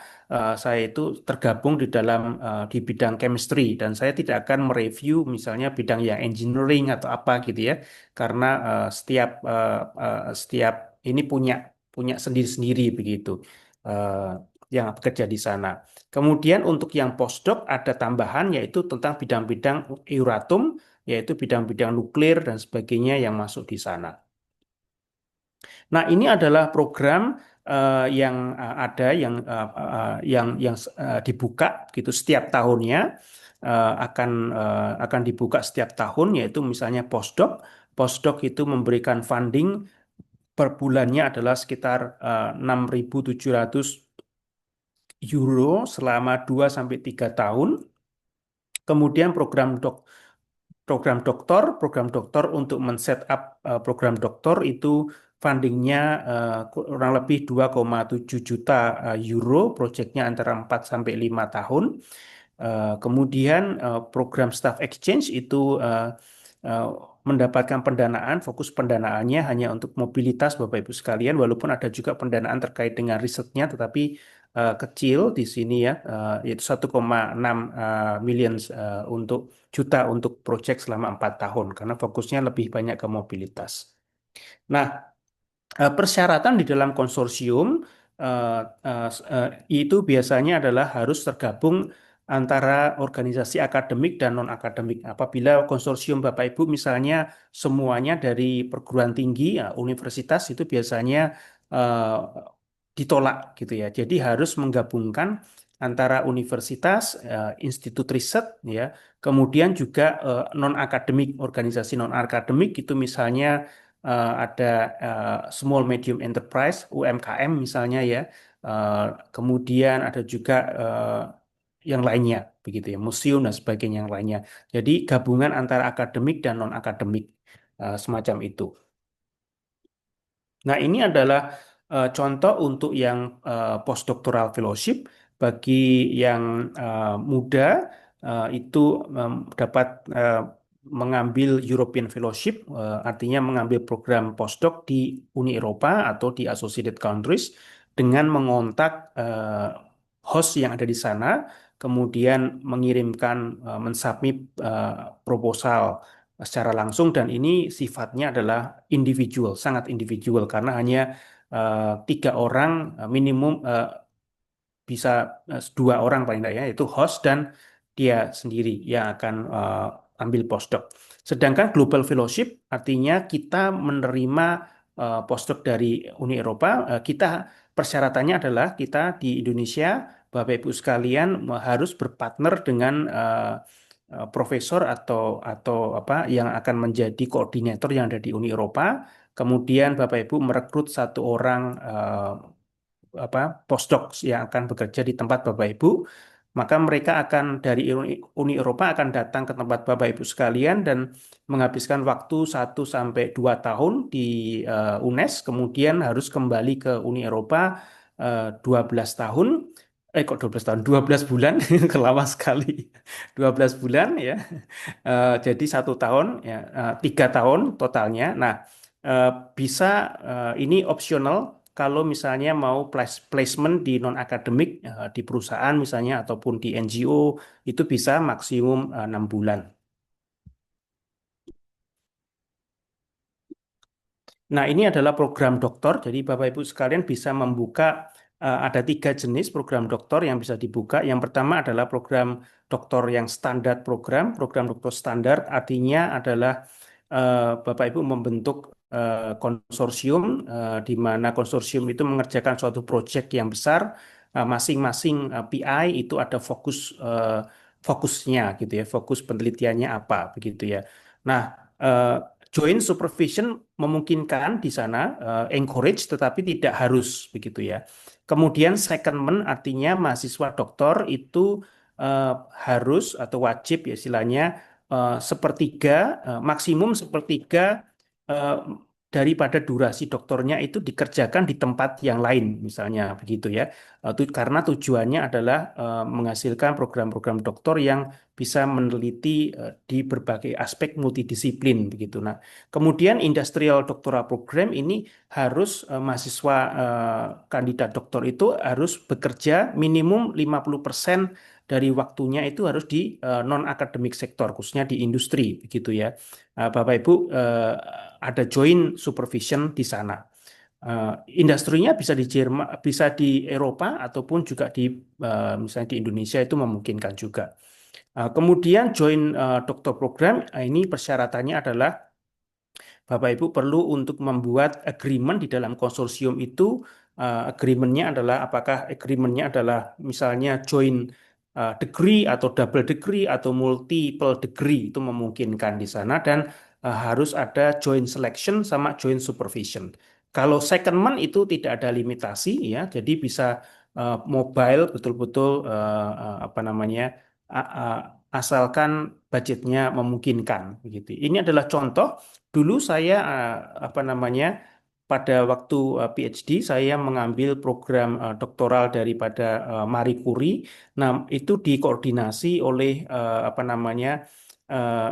itu tergabung di bidang chemistry dan saya tidak akan mereview misalnya bidang yang engineering atau apa gitu ya, karena setiap ini punya punya sendiri-sendiri begitu eh, yang bekerja di sana. Kemudian untuk yang postdoc ada tambahan yaitu tentang bidang-bidang Euratom, yaitu bidang-bidang nuklir dan sebagainya yang masuk di sana. Nah, ini adalah program yang ada yang dibuka gitu setiap tahunnya, akan dibuka setiap tahun, yaitu misalnya postdoc. Postdoc itu memberikan funding per bulannya adalah sekitar 6.700 euro selama 2 sampai 3 tahun. Kemudian program doktor untuk men-set up program doktor itu fundingnya kurang lebih 2,7 juta euro, proyeknya antara 4 sampai 5 tahun. Kemudian program staff exchange itu eh, mendapatkan pendanaan, fokus pendanaannya hanya untuk mobilitas Bapak Ibu sekalian, walaupun ada juga pendanaan terkait dengan risetnya, tetapi kecil di sini ya, yaitu 1,6 million juta untuk proyek selama 4 tahun, karena fokusnya lebih banyak ke mobilitas. Nah, persyaratan di dalam konsorsium eh, itu biasanya adalah harus tergabung antara organisasi akademik dan non-akademik. Apabila konsorsium Bapak Ibu misalnya semuanya dari perguruan tinggi, ya, universitas itu biasanya eh, ditolak gitu ya. Jadi harus menggabungkan antara universitas, institut riset, ya, kemudian juga non-akademik, organisasi non-akademik itu misalnya ada small medium enterprise UMKM misalnya ya. Eh, Kemudian ada juga yang lainnya begitu ya, museum dan sebagainya yang lainnya. Jadi gabungan antara akademik dan non akademik semacam itu. Nah, ini adalah contoh untuk yang postdoctoral fellowship. Bagi yang muda itu dapat mengambil European Fellowship, artinya mengambil program postdoc di Uni Eropa atau di Associated Countries dengan mengontak host yang ada di sana, kemudian mengirimkan, mensubmit proposal secara langsung, dan ini sifatnya adalah individual, sangat individual karena hanya 3 orang minimum, bisa 2 orang paling tidak ya, itu host dan dia sendiri yang akan ambil postdoc. Sedangkan Global Fellowship artinya kita menerima postdoc dari Uni Eropa, kita persyaratannya adalah kita di Indonesia, Bapak Ibu sekalian, harus berpartner dengan profesor atau apa yang akan menjadi koordinator yang ada di Uni Eropa. Kemudian Bapak Ibu merekrut 1 orang apa postdoc yang akan bekerja di tempat Bapak Ibu, maka mereka akan dari Uni Eropa akan datang ke tempat Bapak Ibu sekalian dan menghabiskan waktu 1 sampai 2 tahun di UNES, kemudian harus kembali ke Uni Eropa 12 tahun. Kok 12 tahun? 12 bulan, lama sekali. 12 bulan ya. Jadi 1 tahun ya, 3 tahun totalnya. Nah, eh, bisa ini opsional kalau misalnya mau placement di non-akademik, di perusahaan misalnya ataupun di NGO, itu bisa maksimum 6 bulan. Nah, ini adalah program doktor. Jadi Bapak Ibu sekalian bisa membuka, ada 3 jenis program doktor yang bisa dibuka. Yang pertama adalah program doktor yang standar program. Program doktor standar artinya adalah Bapak Ibu membentuk konsorsium, di mana konsorsium itu mengerjakan suatu proyek yang besar. Masing-masing PI itu ada fokusnya gitu ya, fokus penelitiannya apa begitu ya. Nah, eh, joint supervision memungkinkan di sana, encourage tetapi tidak harus begitu ya. Kemudian secondment artinya mahasiswa doktor itu eh, harus atau wajib ya istilahnya, sepertiga, maksimum sepertiga eh, daripada durasi doktornya itu dikerjakan di tempat yang lain, misalnya begitu ya. Karena tujuannya adalah menghasilkan program-program doktor yang bisa meneliti di berbagai aspek multidisiplin begitu. Nah, kemudian industrial doctoral program ini harus mahasiswa kandidat doktor itu harus bekerja minimum 50% dari waktunya itu harus di non-akademik sektor, khususnya di industri begitu ya. Bapak Ibu ada joint supervision di sana. Industrinya bisa di Jerman, bisa di Eropa ataupun juga di misalnya di Indonesia itu memungkinkan juga. Kemudian joint doktor program ini persyaratannya adalah Bapak Ibu perlu untuk membuat agreement di dalam konsorsium itu. Agreementnya adalah apakah agreementnya adalah misalnya joint degree atau double degree atau multiple degree itu memungkinkan di sana dan harus ada joint selection sama joint supervision. Kalau secondment itu tidak ada limitasi ya, jadi bisa mobile betul-betul apa namanya asalkan budgetnya memungkinkan begitu. Ini adalah contoh. Dulu saya apa namanya pada waktu PhD saya mengambil program doktoral daripada Marie Curie. Nah, itu dikoordinasi oleh apa namanya eh,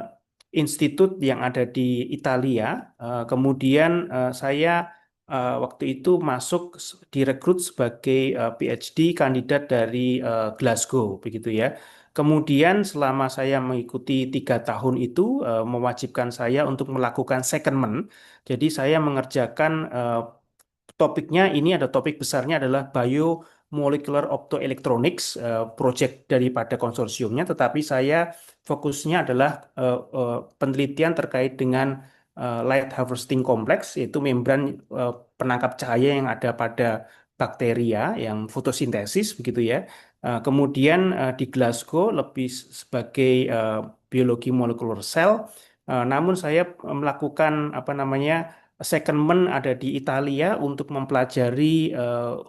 institut yang ada di Italia. Kemudian saya waktu itu masuk direkrut sebagai PhD kandidat dari Glasgow, begitu ya. Kemudian selama saya mengikuti 3 tahun itu mewajibkan saya untuk melakukan secondment. Jadi saya mengerjakan topiknya ini ada topik besarnya adalah biomolecular optoelectronics, project daripada konsorsiumnya, tetapi saya fokusnya adalah penelitian terkait dengan light harvesting complex, yaitu membran penangkap cahaya yang ada pada bakteria yang fotosintesis begitu ya. Kemudian di Glasgow lebih sebagai biologi molekuler sel, namun saya melakukan apa namanya secondment ada di Italia untuk mempelajari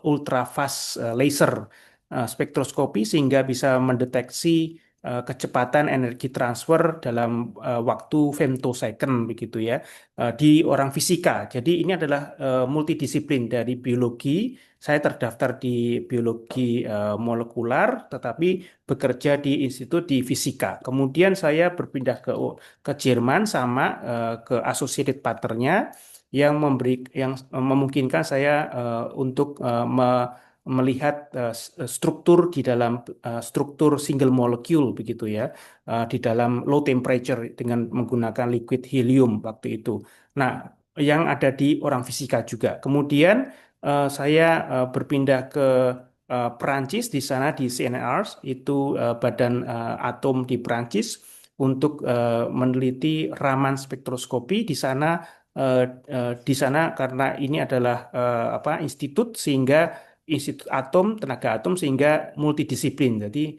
ultrafast laser spektroskopi sehingga bisa mendeteksi kecepatan energi transfer dalam waktu femtosecond begitu ya di orang fisika. Jadi ini adalah multidisiplin dari biologi. Saya terdaftar di biologi molekular, tetapi bekerja di institut di fisika. Kemudian saya berpindah ke Jerman sama ke associated partnernya yang memungkinkan saya untuk melihat struktur di dalam struktur single molecule begitu ya di dalam low temperature dengan menggunakan liquid helium waktu itu. Nah, yang ada di orang fisika juga. Kemudian saya berpindah ke Perancis di sana di CNRS itu badan atom di Perancis untuk meneliti raman spektroskopi di sana di sana karena ini adalah apa institut sehingga institut atom tenaga atom sehingga multidisiplin jadi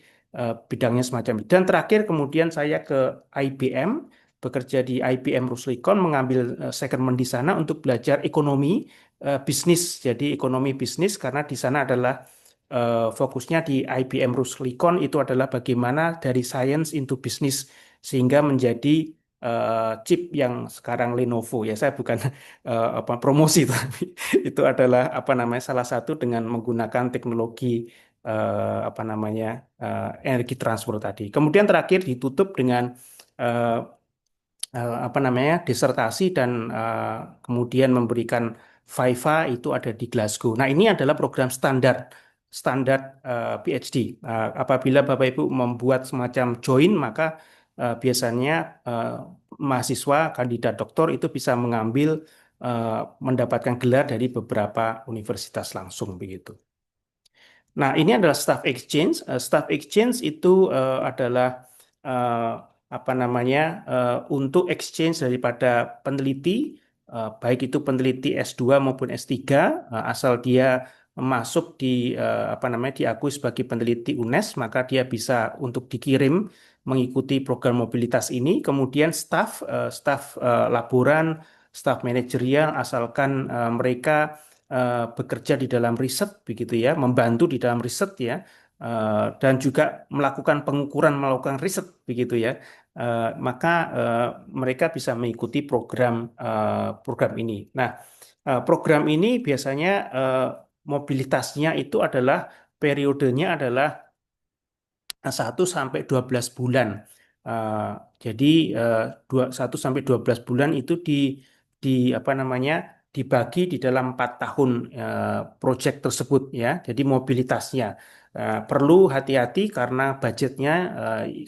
bidangnya semacam itu. Dan terakhir kemudian saya ke IBM bekerja di IBM Ruslicon mengambil secondment di sana untuk belajar ekonomi bisnis jadi ekonomi bisnis karena di sana adalah fokusnya di IBM Ruslicon itu adalah bagaimana dari science into business sehingga menjadi chip yang sekarang Lenovo ya saya bukan apa promosi tapi itu adalah apa namanya salah satu dengan menggunakan teknologi apa namanya energi transfer tadi. Kemudian terakhir ditutup dengan eh, apa namanya disertasi dan kemudian memberikan Viva itu ada di Glasgow. Nah, ini adalah program standar standar PhD. Apabila Bapak Ibu membuat semacam join maka biasanya mahasiswa kandidat doktor itu bisa mengambil mendapatkan gelar dari beberapa universitas langsung begitu. Nah, ini adalah staff exchange. Staff exchange itu adalah eh, apa namanya untuk exchange daripada peneliti, baik itu peneliti S2 maupun S3, asal dia masuk di apa namanya diakui sebagai peneliti UNES, maka dia bisa untuk dikirim mengikuti program mobilitas ini. Kemudian staf laboran, staf manajerial, asalkan mereka bekerja di dalam riset begitu ya, membantu di dalam riset ya, dan juga melakukan pengukuran, melakukan riset begitu ya, maka mereka bisa mengikuti program ini. Nah, program ini biasanya mobilitasnya itu adalah periodenya adalah 1 sampai 12 bulan. Eh, jadi 1 sampai 12 bulan itu di apa namanya dibagi di dalam 4 tahun proyek tersebut ya. Jadi mobilitasnya perlu hati-hati karena budgetnya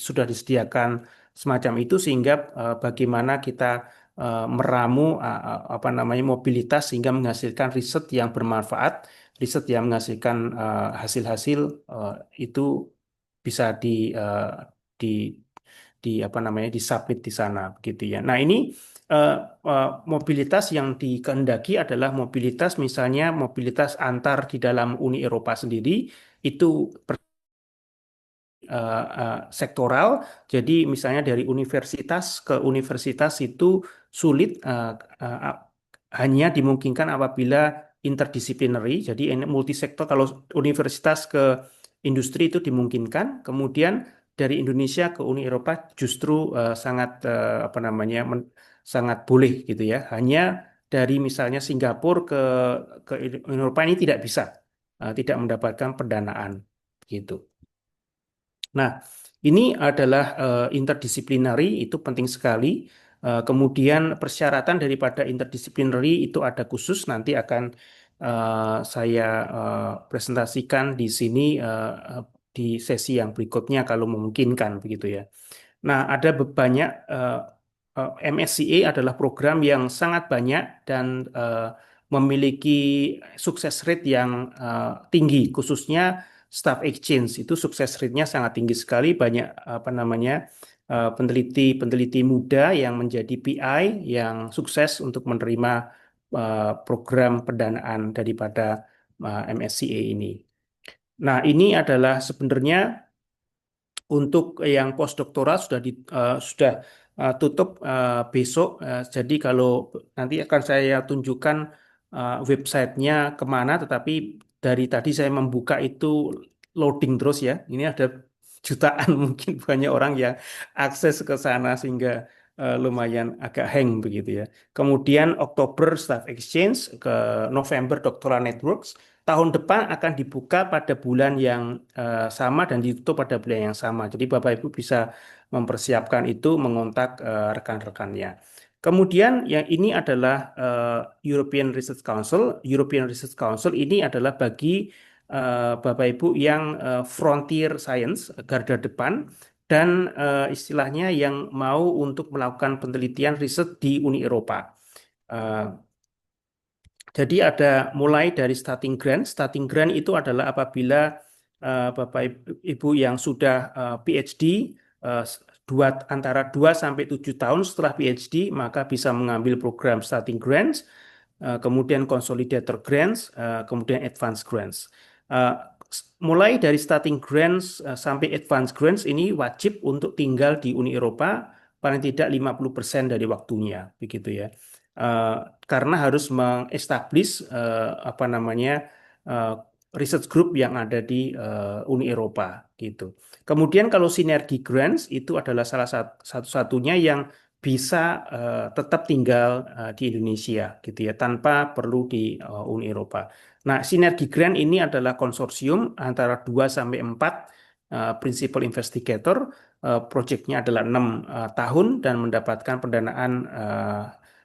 sudah disediakan semacam itu sehingga bagaimana kita meramu apa namanya mobilitas sehingga menghasilkan riset yang bermanfaat, riset yang menghasilkan hasil-hasil itu bisa di di apa namanya disubmit di sana begitu ya. Nah, ini eh, mobilitas yang dikehendaki adalah mobilitas misalnya mobilitas antar di dalam Uni Eropa sendiri itu sektoral. Jadi misalnya dari universitas ke universitas itu sulit hanya dimungkinkan apabila interdisciplinary. Jadi ini multisektor. Kalau universitas ke industri itu dimungkinkan. Kemudian dari Indonesia ke Uni Eropa justru sangat apa namanya sangat boleh gitu ya. Hanya dari misalnya Singapura ke Uni Eropa ini tidak bisa, tidak mendapatkan pendanaan gitu. Nah, ini adalah interdisciplinary, itu penting sekali. Kemudian persyaratan daripada interdisciplinary itu ada khusus, nanti akan saya presentasikan di sini di sesi yang berikutnya kalau memungkinkan begitu ya. Nah, ada banyak MSCA adalah program yang sangat banyak dan memiliki sukses rate yang tinggi, khususnya staff exchange itu sukses rate-nya sangat tinggi sekali. Banyak apa namanya peneliti-peneliti muda yang menjadi PI yang sukses untuk menerima program pendanaan daripada MSCA ini. Nah, ini adalah sebenarnya untuk yang postdoktoral sudah tutup besok. Jadi kalau nanti akan saya tunjukkan websitenya kemana, tetapi dari tadi saya membuka itu loading terus ya. Ini ada jutaan mungkin banyak orang yang akses ke sana sehingga lumayan agak hang begitu ya. Kemudian Oktober Staff Exchange, ke November Doctoral Networks. Tahun depan akan dibuka pada bulan yang sama dan ditutup pada bulan yang sama. Jadi Bapak Ibu bisa mempersiapkan itu, mengontak rekan-rekannya. Kemudian yang ini adalah European Research Council. European Research Council ini adalah bagi Bapak Ibu yang frontier science, garda depan, dan istilahnya yang mau untuk melakukan penelitian riset di Uni Eropa. Eh, jadi ada mulai dari starting grant. Starting grant itu adalah apabila Bapak Ibu yang sudah PhD eh, antara 2 sampai 7 tahun setelah PhD maka bisa mengambil program starting grants, kemudian consolidator grants, kemudian advanced grants. Eh, Mulai dari starting grants sampai advanced grants ini wajib untuk tinggal di Uni Eropa paling tidak 50% dari waktunya begitu ya. Eh, karena harus mengestablish apa namanya eh, research group yang ada di Uni Eropa gitu. Kemudian kalau sinergi grants itu adalah salah satu-satunya yang bisa tetap tinggal di Indonesia gitu ya tanpa perlu di Uni Eropa. Nah, sinergi grant ini adalah konsorsium antara 2 sampai 4 principal investigator. Proyeknya adalah 6 tahun dan mendapatkan pendanaan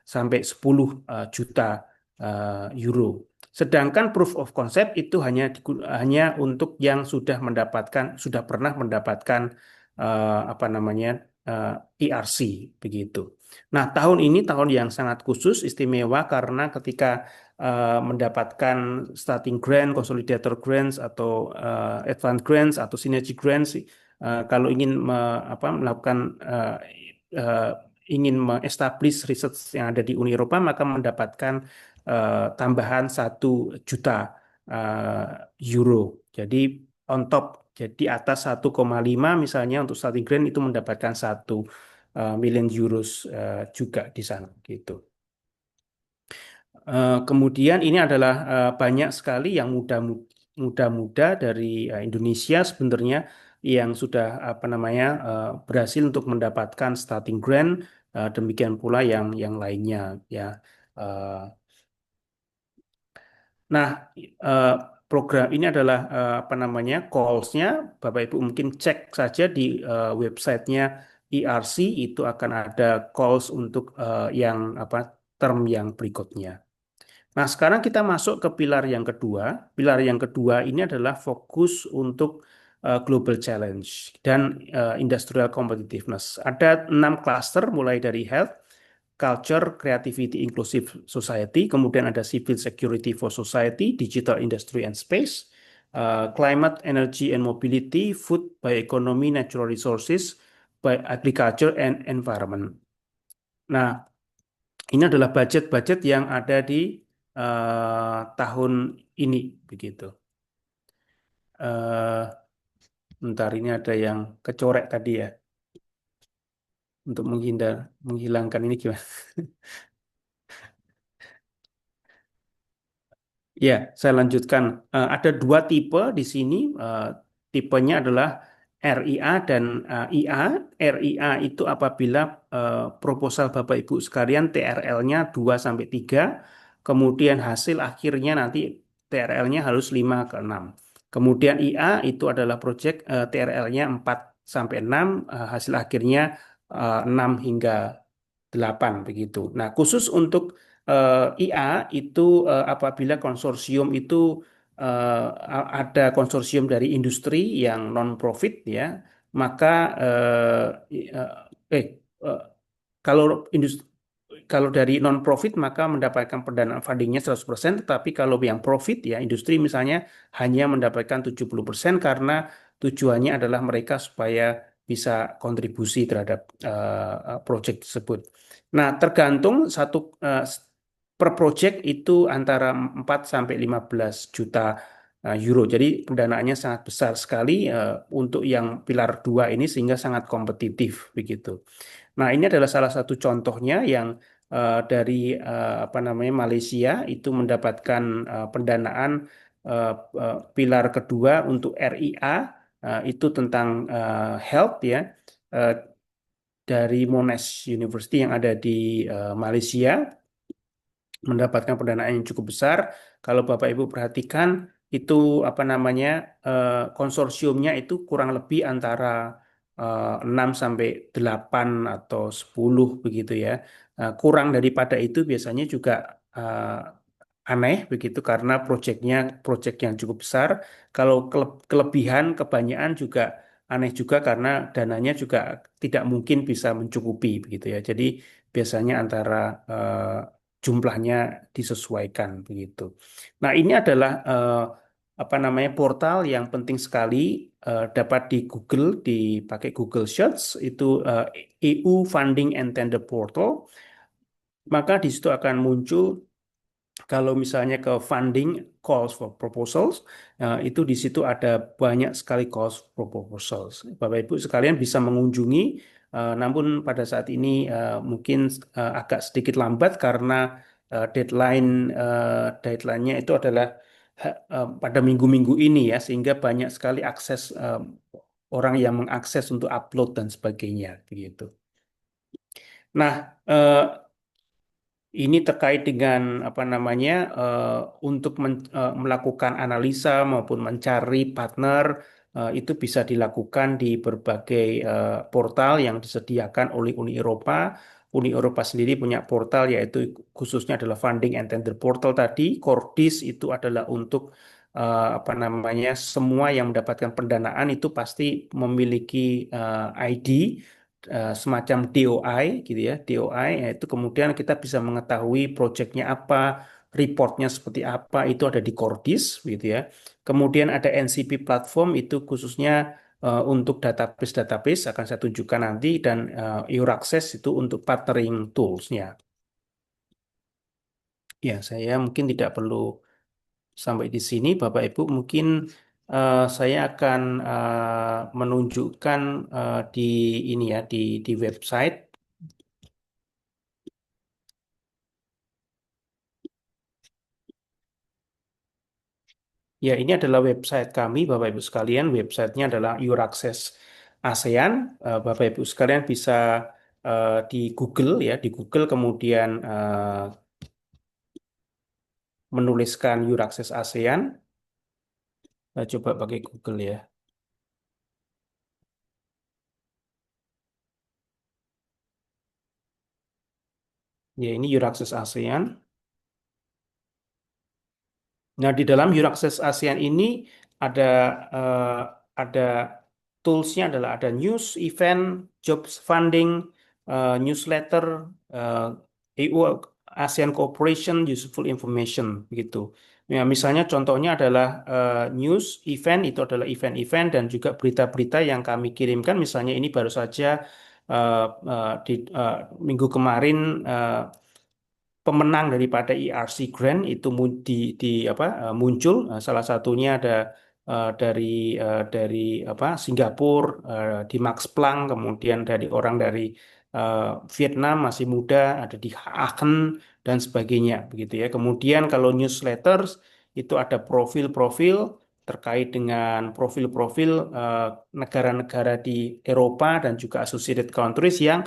sampai 10 juta euro. Sedangkan proof of concept itu hanya untuk yang sudah pernah mendapatkan apa namanya ERC begitu. Nah, tahun ini tahun yang sangat khusus, istimewa karena ketika mendapatkan starting grant, consolidator grants atau advanced grants atau synergy grants, kalau ingin melakukan uh, ingin mengestablish research yang ada di Uni Eropa maka mendapatkan tambahan 1 juta euro. Jadi on top, jadi atas 1,5 misalnya untuk starting grant itu mendapatkan 1 million euros juga di sana gitu. Kemudian ini adalah banyak sekali yang muda-muda dari Indonesia sebenarnya yang sudah apa namanya berhasil untuk mendapatkan starting grant, demikian pula yang lainnya ya. Eh, Nah, eh, program ini adalah apa namanya calls-nya. Bapak Ibu mungkin cek saja di websitenya ERC itu akan ada calls untuk yang apa term yang berikutnya. Nah, sekarang kita masuk ke pilar yang kedua. Pilar yang kedua ini adalah fokus untuk global challenge dan industrial competitiveness. Ada 6 cluster mulai dari health, culture, creativity, inclusive society, kemudian ada civil security for society, digital industry and space, climate, energy and mobility, food, bioeconomy, natural resources, by agriculture and environment. Nah, ini adalah budget-budget yang ada di tahun ini, begitu. Eh, Bentar, ini ada yang kecorek tadi ya, untuk menghilangkan ini gimana? Ya, saya lanjutkan. Ada 2 tipe di sini. Tipenya adalah RIA dan IA. RIA itu apabila proposal Bapak Ibu sekalian TRL-nya 2 sampai 3, kemudian hasil akhirnya nanti TRL-nya harus 5 ke 6. Kemudian IA itu adalah proyek TRL-nya 4 sampai 6, hasil akhirnya 6 hingga 8 begitu. Nah, khusus untuk IA itu apabila konsorsium itu ada konsorsium dari industri yang non-profit ya, maka i- eh, eh, kalau industri kalau dari non-profit maka mendapatkan pendanaan fundingnya 100%, tetapi kalau yang profit ya industri misalnya hanya mendapatkan 70% karena tujuannya adalah mereka supaya bisa kontribusi terhadap proyek tersebut. Nah, tergantung per project itu antara 4 sampai 15 juta euro. Jadi pendanaannya sangat besar sekali untuk yang pilar 2 ini sehingga sangat kompetitif begitu. Nah, ini adalah salah satu contohnya yang dari apa namanya Malaysia itu mendapatkan pendanaan eh, pilar kedua untuk RIA, itu tentang health ya, eh, dari Monash University yang ada di Malaysia, mendapatkan pendanaan yang cukup besar. Kalau Bapak Ibu perhatikan itu apa namanya konsorsiumnya itu kurang lebih antara 6 sampai 8 atau 10 begitu ya. Kurang daripada itu biasanya juga aneh begitu karena proyek yang cukup besar. Kalau kelebihan kebanyakan juga aneh juga karena dananya juga tidak mungkin bisa mencukupi begitu ya. Jadi biasanya antara jumlahnya disesuaikan begitu. Nah, ini adalah apa namanya portal yang penting sekali, dapat di Google, dipakai Google Search itu EU Funding and Tender Portal. Maka di situ akan muncul kalau misalnya ke funding calls for proposals, itu di situ ada banyak sekali calls for proposals. Bapak Ibu sekalian bisa mengunjungi, namun pada saat ini mungkin agak sedikit lambat karena deadline-nya itu adalah pada minggu-minggu ini ya, sehingga banyak sekali akses orang yang mengakses untuk upload dan sebagainya begitu. Nah, ini terkait dengan apa namanya untuk melakukan analisa maupun mencari partner, itu bisa dilakukan di berbagai portal yang disediakan oleh Uni Eropa. Uni Eropa sendiri punya portal yaitu khususnya adalah Funding and Tender Portal tadi. Cordis itu adalah untuk apa namanya semua yang mendapatkan pendanaan itu pasti memiliki ID, semacam DOI gitu ya, DOI yaitu kemudian kita bisa mengetahui proyeknya apa, reportnya seperti apa, itu ada di Cordis gitu ya. Kemudian ada NCP platform itu khususnya untuk database-database akan saya tunjukkan nanti, dan Euraccess itu untuk partnering tools-nya. Ya, saya mungkin tidak perlu sampai di sini, Bapak Ibu. Mungkin saya akan menunjukkan di ini ya, di website. Ya, ini adalah website kami, Bapak Ibu sekalian. Websitenya adalah Euraccess ASEAN. Bapak Ibu sekalian bisa di Google ya, di Google kemudian menuliskan Euraccess ASEAN. Coba pakai Google ya. Ya, ini Euraccess ASEAN. Nah, di dalam Euraccess ASEAN ini ada eh, ada toolsnya adalah ada news, event, jobs funding, newsletter, eh, EU ASEAN Cooperation, useful information gitu. Ya, misalnya contohnya adalah news, event itu adalah event-event dan juga berita-berita yang kami kirimkan. Misalnya ini baru saja di minggu kemarin pemenang daripada ERC Grant itu muncul. Salah satunya ada dari apa Singapura, di Max Planck, kemudian dari orang dari eh, Vietnam masih muda ada di Aachen dan sebagainya begitu ya. Kemudian kalau newsletters itu ada profil-profil terkait dengan profil-profil negara-negara di Eropa dan juga associated countries yang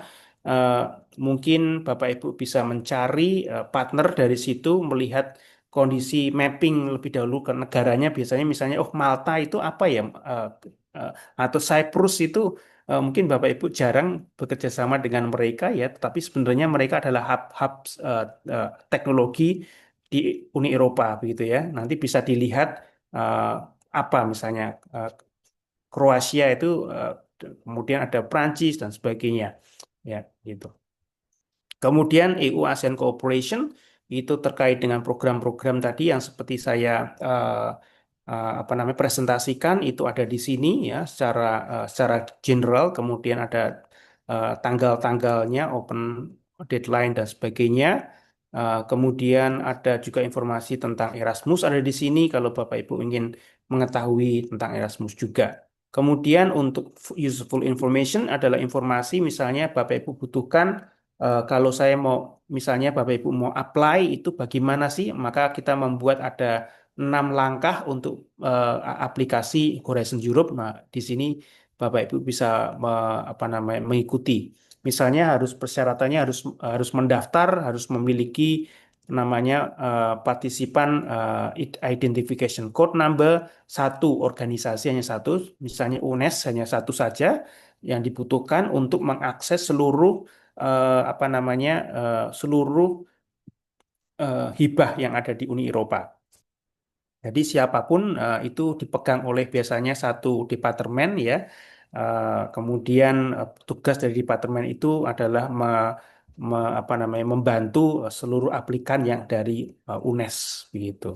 eh, mungkin Bapak Ibu bisa mencari partner dari situ, melihat kondisi mapping lebih dahulu ke negaranya. Biasanya misalnya, oh Malta itu apa ya, eh, atau Cyprus itu mungkin Bapak Ibu jarang bekerja sama dengan mereka ya, tetapi sebenarnya mereka adalah hub-hub teknologi di Uni Eropa begitu ya. Nanti bisa dilihat eh, apa misalnya Kroasia itu, kemudian ada Prancis dan sebagainya ya gitu. Kemudian EU ASEAN Cooperation itu terkait dengan program-program tadi yang seperti saya apa namanya presentasikan itu ada di sini ya secara general. Kemudian ada tanggal-tanggalnya, open deadline dan sebagainya. Kemudian ada juga informasi tentang Erasmus ada di sini kalau Bapak Ibu ingin mengetahui tentang Erasmus juga. Kemudian untuk useful information adalah informasi misalnya Bapak Ibu butuhkan. Kalau saya mau, misalnya Bapak Ibu mau apply itu bagaimana sih? Maka kita membuat ada 6 langkah untuk aplikasi Horizon Europe. Nah, di sini Bapak Ibu bisa apa namanya mengikuti. Misalnya harus persyaratannya harus mendaftar, harus memiliki namanya partisipan identification code number satu, organisasi hanya satu, misalnya UNES hanya satu saja yang dibutuhkan untuk mengakses seluruh apa namanya seluruh hibah yang ada di Uni Eropa. Jadi siapapun itu dipegang oleh biasanya satu departemen ya. Kemudian tugas dari departemen itu adalah apa namanya membantu seluruh aplikan yang dari UNES begitu.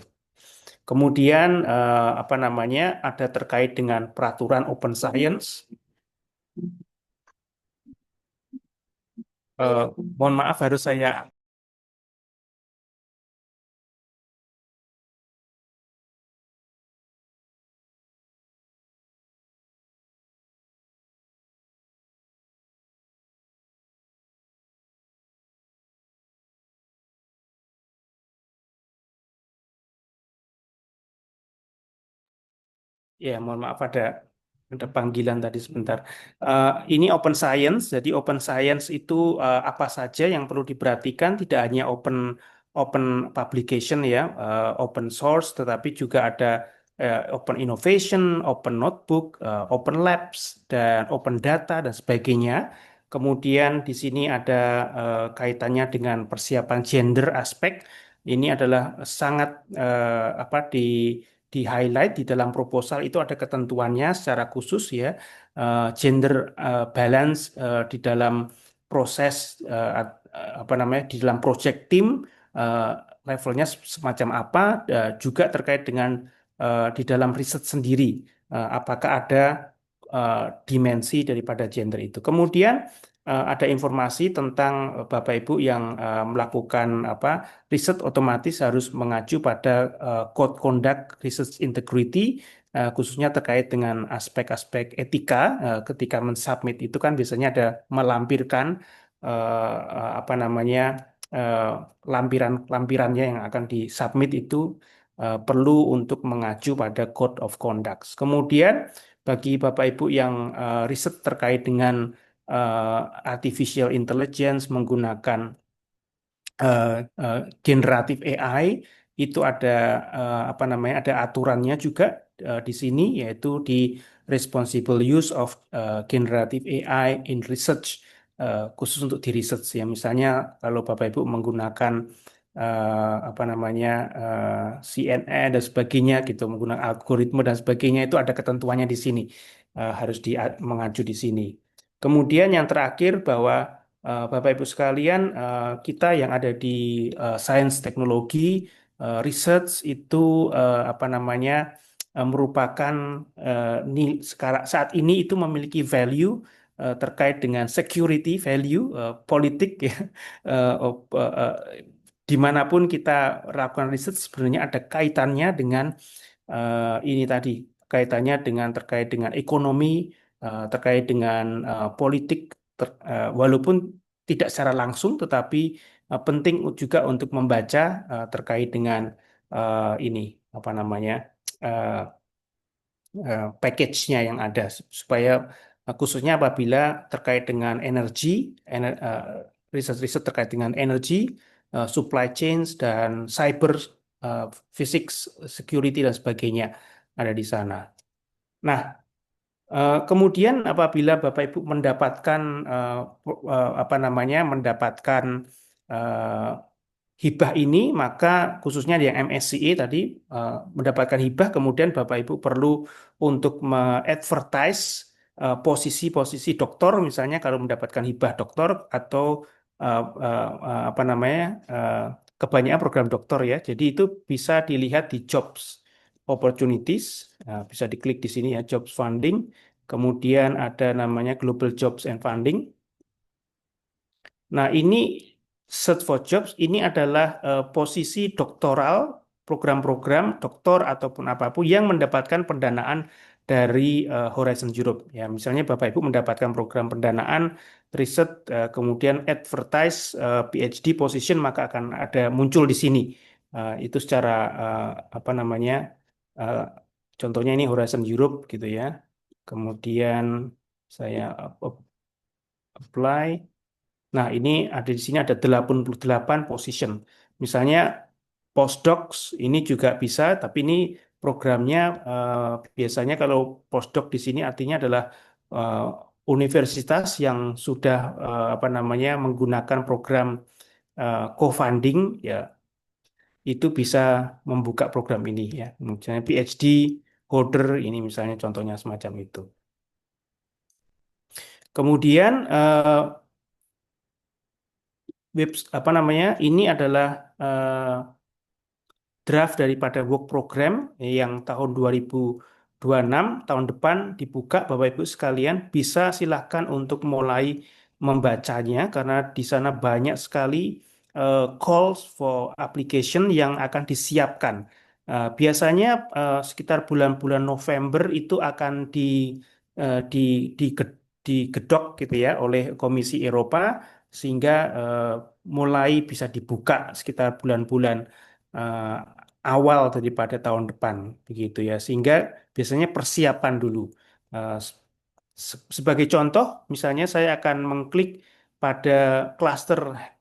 Kemudian apa namanya ada terkait dengan peraturan Open Science. Eh, Mohon maaf harus saya. Ya, mohon maaf ada panggilan tadi sebentar. Ini open science, jadi open science itu apa saja yang perlu diperhatikan? Tidak hanya open open publication ya, open source, tetapi juga ada open innovation, open notebook, open labs, dan open data dan sebagainya. Kemudian di sini ada kaitannya dengan persiapan gender aspek. Ini adalah sangat apa di highlight di dalam proposal itu ada ketentuannya secara khusus ya, gender balance di dalam proses apa namanya di dalam project team eh, levelnya semacam apa, juga terkait dengan di dalam riset sendiri apakah ada dimensi daripada gender itu. Kemudian ada informasi tentang Bapak Ibu yang melakukan apa riset otomatis harus mengacu pada Code Conduct Research Integrity, khususnya terkait dengan aspek-aspek etika. Ketika mensubmit itu kan biasanya ada melampirkan apa namanya eh, lampirannya yang akan disubmit itu perlu untuk mengacu pada Code of Conduct. Kemudian bagi Bapak Ibu yang riset terkait dengan artificial intelligence menggunakan generatif AI, itu ada apa namanya, ada aturannya juga di sini, yaitu di responsible use of generative AI in research, khusus untuk di research ya. Misalnya kalau Bapak Ibu menggunakan apa namanya, CNN dan sebagainya gitu, menggunakan algoritma dan sebagainya, itu ada ketentuannya di sini, harus mengacu di sini. Kemudian yang terakhir bahwa Bapak Ibu sekalian, kita yang ada di sains teknologi, research itu apa namanya, merupakan sekarang saat ini itu memiliki value terkait dengan security value, politik ya. Dimanapun kita lakukan riset sebenarnya ada kaitannya dengan ini tadi, kaitannya dengan terkait dengan ekonomi, terkait dengan politik, walaupun tidak secara langsung, tetapi penting juga untuk membaca terkait dengan ini apa namanya, eh, package-nya yang ada, supaya khususnya apabila terkait dengan energi, riset-riset terkait dengan energi, supply chains dan cyber, physics, security dan sebagainya ada di sana. Nah, kemudian apabila Bapak Ibu mendapatkan apa namanya, mendapatkan eh, hibah ini, maka khususnya yang MSCE tadi, mendapatkan hibah, kemudian Bapak Ibu perlu untuk me-advertise posisi-posisi doktor, misalnya kalau mendapatkan hibah doktor atau apa namanya, kebanyakan program doktor ya. Jadi itu bisa dilihat di jobs opportunities. Nah, bisa diklik di sini ya, jobs funding. Kemudian ada namanya Global Jobs and Funding. Nah, ini search for jobs ini adalah posisi doktoral, program-program doktor ataupun apapun yang mendapatkan pendanaan dari Horizon Europe. Ya, misalnya Bapak Ibu mendapatkan program pendanaan riset, kemudian advertise PhD position, maka akan ada muncul di sini. Itu secara apa namanya? eh, Contohnya ini Horizon Europe gitu ya. Kemudian saya apply. Nah, ini ada di sini ada 88 position. Misalnya postdocs ini juga bisa, tapi ini programnya biasanya kalau postdoc di sini artinya adalah eh, universitas yang sudah apa namanya, menggunakan program co-funding ya, itu bisa membuka program ini ya. Misalnya PhD holder ini misalnya contohnya semacam itu. Kemudian web apa namanya, ini adalah draft daripada work program yang tahun 2026, tahun depan dibuka. Bapak Ibu sekalian bisa silahkan untuk mulai membacanya, karena di sana banyak sekali calls for application yang akan disiapkan. Biasanya sekitar bulan-bulan November itu akan di digedok gitu ya oleh Komisi Eropa, sehingga mulai bisa dibuka sekitar bulan-bulan eh, awal daripada tahun depan begitu ya, sehingga biasanya persiapan dulu. Eh, Sebagai contoh, misalnya saya akan mengklik pada klaster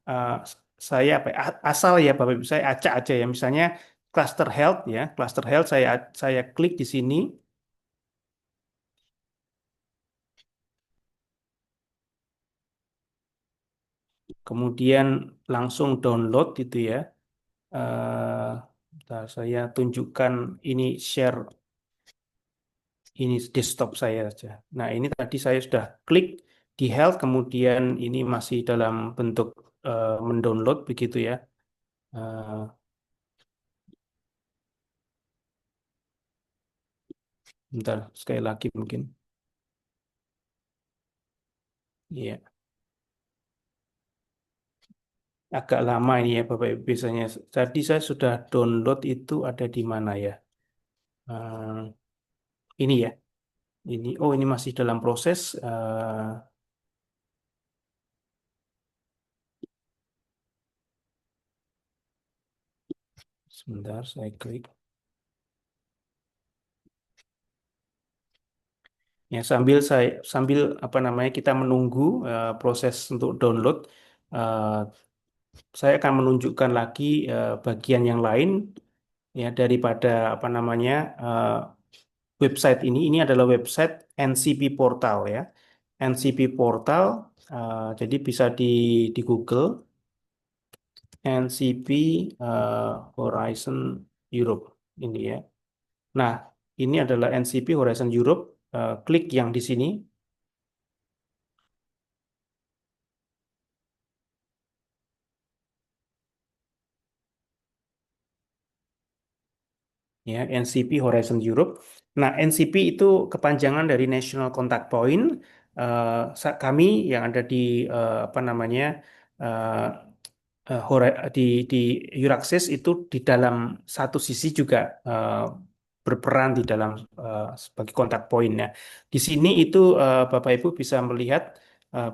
eh, saya apa ya, asal ya Bapak Ibu, saya acak aja ya, misalnya cluster health ya, cluster health, saya klik di sini, kemudian langsung download gitu ya. Bentar, saya tunjukkan ini, share ini desktop saya saja. Nah, ini tadi saya sudah klik di health, kemudian ini masih dalam bentuk mendownload begitu ya. Eh, Bentar, sekali lagi mungkin. Iya, agak lama ini ya Bapak Ibu biasanya. Tadi saya sudah download, itu ada di mana ya? Ini ya. Ini, oh ini masih dalam proses. Sebentar, saya klik. Ya, sambil apa namanya kita menunggu proses untuk download, eh, saya akan menunjukkan lagi bagian yang lain ya daripada apa namanya website ini. Ini adalah website NCP Portal ya. NCP Portal, jadi bisa di Google NCP Horizon Europe ini ya. Nah, ini adalah NCP Horizon Europe. Klik yang di sini. Ya, NCP Horizon Europe. Nah, NCP itu kepanjangan dari National Contact Point. Kami yang ada di apa namanya eh, di di Euraccess itu di dalam satu sisi juga berperan di dalam sebagai kontak point ya. Di sini itu Bapak Ibu bisa melihat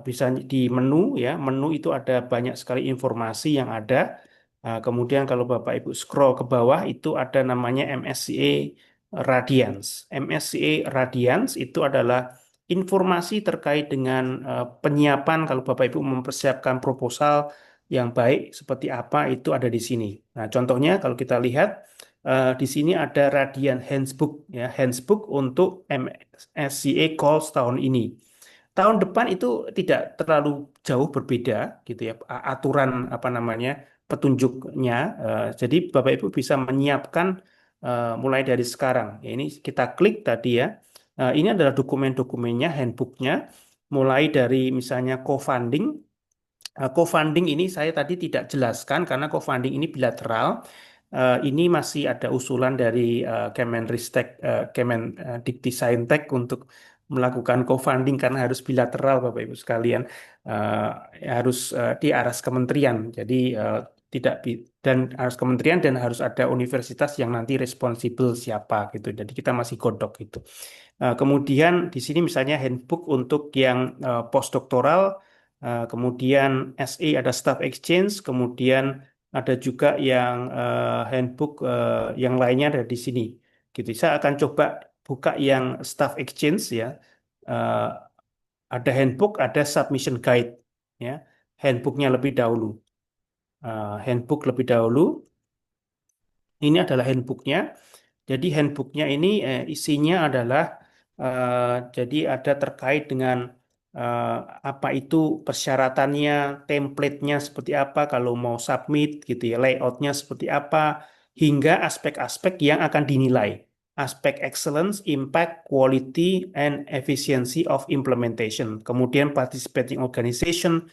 bisa di menu ya. Menu itu ada banyak sekali informasi yang ada. Kemudian kalau Bapak Ibu scroll ke bawah itu ada namanya MSCA Radiance. MSCA Radiance itu adalah informasi terkait dengan penyiapan kalau Bapak Ibu mempersiapkan proposal yang baik seperti apa itu ada di sini. Nah, contohnya kalau kita lihat di sini ada Radiant Handbook ya, Handbook untuk MSCA Calls tahun ini. Tahun depan itu tidak terlalu jauh berbeda gitu ya aturan apa namanya petunjuknya. Jadi Bapak Ibu bisa menyiapkan mulai dari sekarang. Ya, ini kita klik tadi ya. Ini adalah dokumen-dokumennya, handbooknya, mulai dari misalnya co-funding. Co-funding ini saya tadi tidak jelaskan karena co-funding ini bilateral. Ini masih ada usulan dari Kemenristek, Dikti untuk melakukan co-funding karena harus bilateral Bapak Ibu sekalian. Eh, Harus di aras kementerian. Jadi tidak dan harus kementerian dan harus ada universitas yang nanti responsibel siapa gitu. Jadi kita masih godok gitu. Kemudian di sini misalnya handbook untuk yang postdoktoral, kemudian SE ada staff exchange, kemudian ada juga yang handbook yang lainnya ada di sini. Gitu. Saya akan coba buka yang staff exchange ya. Eh, ada handbook, ada submission guide ya. Handbooknya lebih dahulu. Handbook lebih dahulu. Ini adalah handbooknya. Jadi handbooknya ini isinya adalah jadi ada terkait dengan eh, apa itu persyaratannya, template-nya seperti apa kalau mau submit gitu ya, layoutnya seperti apa, hingga aspek-aspek yang akan dinilai. Aspek excellence, impact, quality, and efficiency of implementation. Kemudian participating organization,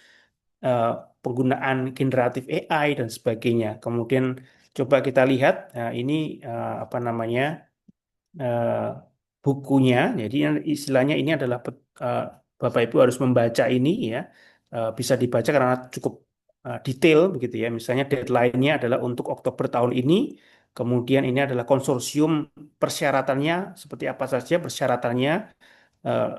eh, penggunaan generatif AI dan sebagainya. Kemudian coba kita lihat, ini apa namanya eh, bukunya. Jadi istilahnya ini adalah Bapak Ibu harus membaca ini ya. Bisa dibaca karena cukup detail begitu ya. Misalnya deadline-nya adalah untuk Oktober tahun ini. Kemudian ini adalah konsorsium persyaratannya seperti apa saja persyaratannya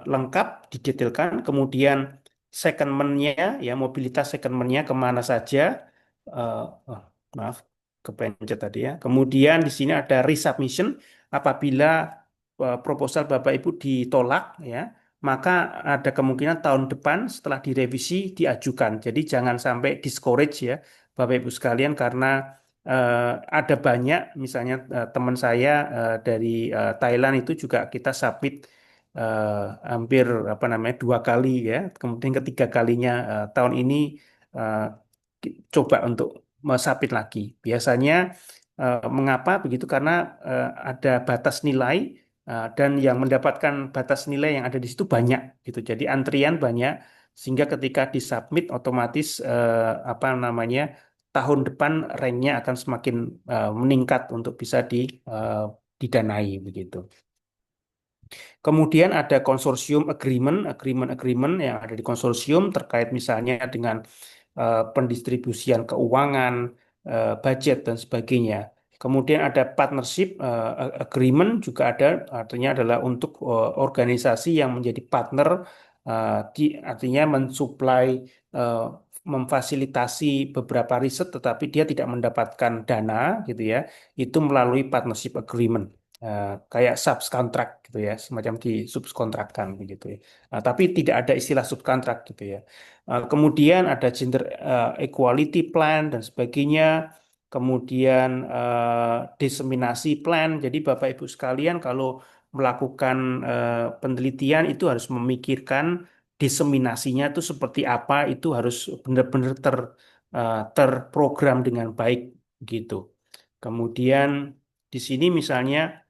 lengkap didetailkan. Kemudian segmennya ya mobilitas segmennya kemana saja. Eh, oh, maaf kepencet tadi ya. Kemudian di sini ada resubmission apabila proposal Bapak Ibu ditolak ya, maka ada kemungkinan tahun depan setelah direvisi diajukan. Jadi jangan sampai discourage ya Bapak Ibu sekalian karena ada banyak misalnya teman saya dari Thailand itu juga kita submit eh, hampir apa namanya 2 kali ya. Kemudian ketiga kalinya tahun ini eh, coba untuk mesapit lagi. Biasanya mengapa begitu? Karena ada batas nilai dan yang mendapatkan batas nilai yang ada di situ banyak gitu. Jadi antrian banyak sehingga ketika disubmit otomatis apa namanya tahun depan ranknya akan semakin meningkat untuk bisa didanai begitu. Kemudian ada konsorsium agreement yang ada di konsorsium terkait misalnya dengan pendistribusian keuangan, budget dan sebagainya. Kemudian ada partnership agreement juga ada, artinya adalah untuk organisasi yang menjadi partner, artinya mensuplai, eh, memfasilitasi beberapa riset, tetapi dia tidak mendapatkan dana gitu ya, itu melalui partnership agreement. kayak subkontrak gitu ya, semacam di subkontrakkan begitu ya. Tapi tidak ada istilah subkontrak gitu ya. Kemudian ada gender equality plan dan sebagainya. Kemudian diseminasi plan. Jadi Bapak Ibu sekalian kalau melakukan penelitian itu harus memikirkan diseminasinya itu seperti apa, itu harus benar-benar terprogram dengan baik gitu. Kemudian di sini misalnya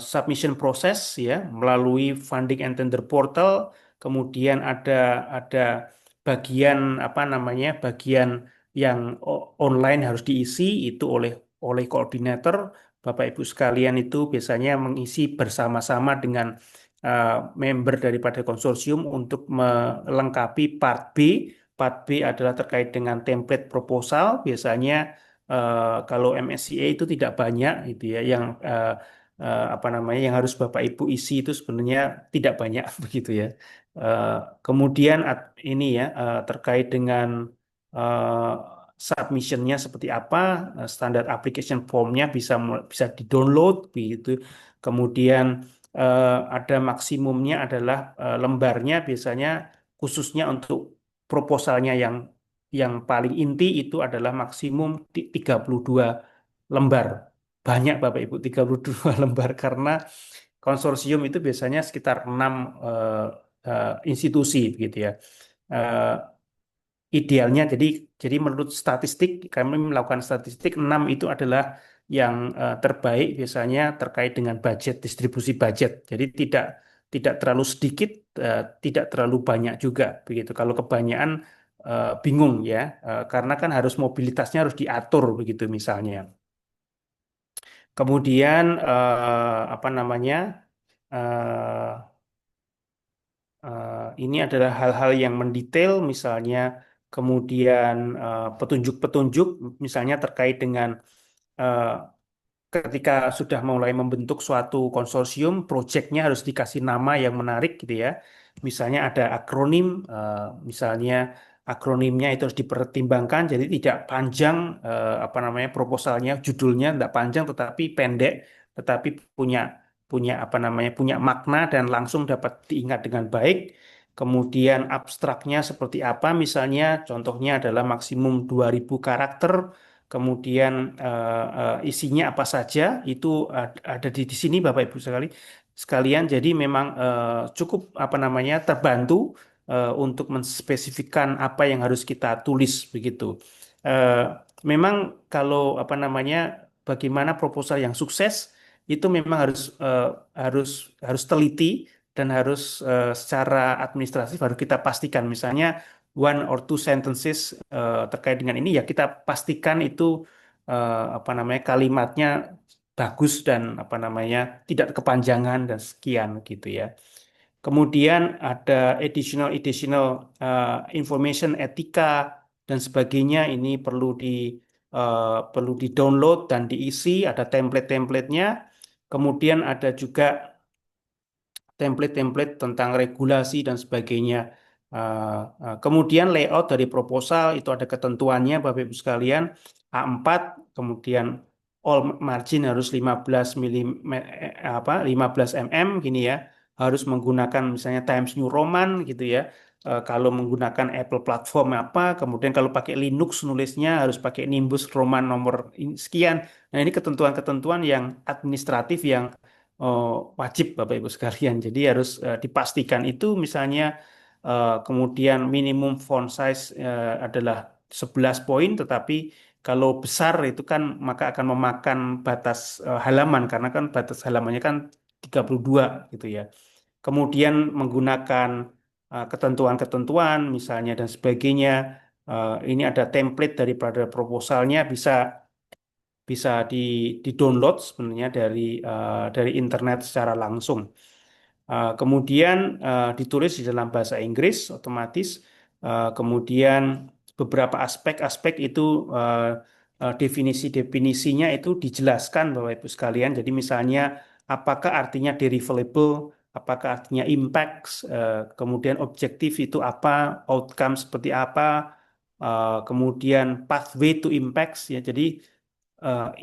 submission process ya melalui funding and tender portal, kemudian ada bagian apa namanya bagian yang online harus diisi itu oleh koordinator. Bapak Ibu sekalian itu biasanya mengisi bersama-sama dengan eh, member daripada konsorsium untuk melengkapi part B. Part B adalah terkait dengan template proposal. Biasanya kalau MSCA itu tidak banyak gitu ya yang apa namanya yang harus Bapak Ibu isi itu sebenarnya tidak banyak begitu ya. Eh, kemudian ini ya terkait dengan eh, submissionnya seperti apa, standar application formnya bisa di-download begitu. Kemudian ada maksimumnya adalah lembarnya biasanya khususnya untuk proposalnya yang paling inti itu adalah maksimum 32 lembar. Banyak Bapak Ibu, 32 lembar karena konsorsium itu biasanya sekitar 6 eh, institusi begitu ya. Eh, Idealnya jadi menurut statistik kami melakukan statistik 6 itu adalah yang terbaik biasanya terkait dengan budget, distribusi budget. Jadi tidak terlalu sedikit, tidak terlalu banyak juga begitu. Kalau kebanyakan bingung ya, karena kan harus mobilitasnya harus diatur begitu misalnya. Kemudian apa namanya? eh, ini adalah hal-hal yang mendetail, misalnya kemudian petunjuk-petunjuk, misalnya terkait dengan eh, ketika sudah mulai membentuk suatu konsorsium, proyeknya harus dikasih nama yang menarik gitu ya. Misalnya ada akronim, misalnya akronimnya itu harus dipertimbangkan, jadi tidak panjang apa namanya proposalnya, judulnya tidak panjang tetapi pendek, tetapi punya punya apa namanya punya makna dan langsung dapat diingat dengan baik. Kemudian abstraknya seperti apa, misalnya contohnya adalah maksimum 2000 karakter. Kemudian isinya apa saja itu ada di sini Bapak Ibu sekalian. Jadi memang cukup apa namanya terbantu untuk menspesifikkan apa yang harus kita tulis begitu. Eh, Memang kalau apa namanya bagaimana proposal yang sukses itu memang harus harus teliti dan harus secara administratif harus kita pastikan misalnya one or two sentences terkait dengan ini ya kita pastikan itu apa namanya kalimatnya bagus dan apa namanya tidak kepanjangan dan sekian gitu ya. Kemudian ada additional additional information etika dan sebagainya ini perlu di-download dan diisi ada template-templatenya. Kemudian ada juga template-template tentang regulasi dan sebagainya. Kemudian layout dari proposal itu ada ketentuannya Bapak Ibu sekalian A4, kemudian all margin harus 15 mm, 15 mm gini ya. Harus menggunakan misalnya Times New Roman gitu ya. Kalau menggunakan Apple platform apa, kemudian kalau pakai Linux nulisnya harus pakai Nimbus Roman nomor sekian. Nah, ini ketentuan-ketentuan yang administratif yang oh, wajib Bapak Ibu sekalian. Jadi harus dipastikan itu misalnya kemudian minimum font size adalah 11 poin tetapi kalau besar itu kan maka akan memakan batas halaman karena kan batas halamannya kan 32 gitu ya. Kemudian menggunakan ketentuan-ketentuan misalnya dan sebagainya. Ini ada template daripada proposalnya bisa bisa di-download sebenarnya dari internet secara langsung. Kemudian ditulis di dalam bahasa Inggris otomatis. Kemudian beberapa aspek-aspek itu definisi-definisinya itu dijelaskan Bapak Ibu sekalian. Jadi misalnya apakah artinya deliverable, apakah artinya impact, kemudian objektif itu apa, outcome seperti apa, kemudian pathway to impacts ya. Jadi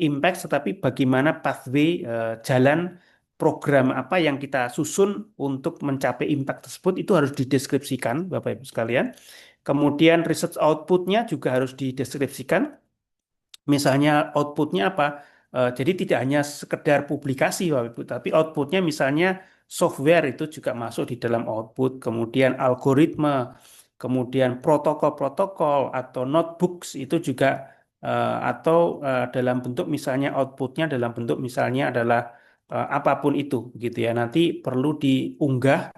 impact, tetapi bagaimana pathway, jalan program apa yang kita susun untuk mencapai impact tersebut itu harus dideskripsikan, Bapak Ibu sekalian. Kemudian research outputnya juga harus dideskripsikan. Misalnya outputnya apa? Jadi tidak hanya sekedar publikasi, Bapak Ibu, tapi outputnya misalnya software itu juga masuk di dalam output, kemudian algoritma, kemudian protokol-protokol atau notebooks itu juga atau dalam bentuk misalnya outputnya dalam bentuk misalnya adalah apapun itu, gitu ya. Nanti perlu diunggah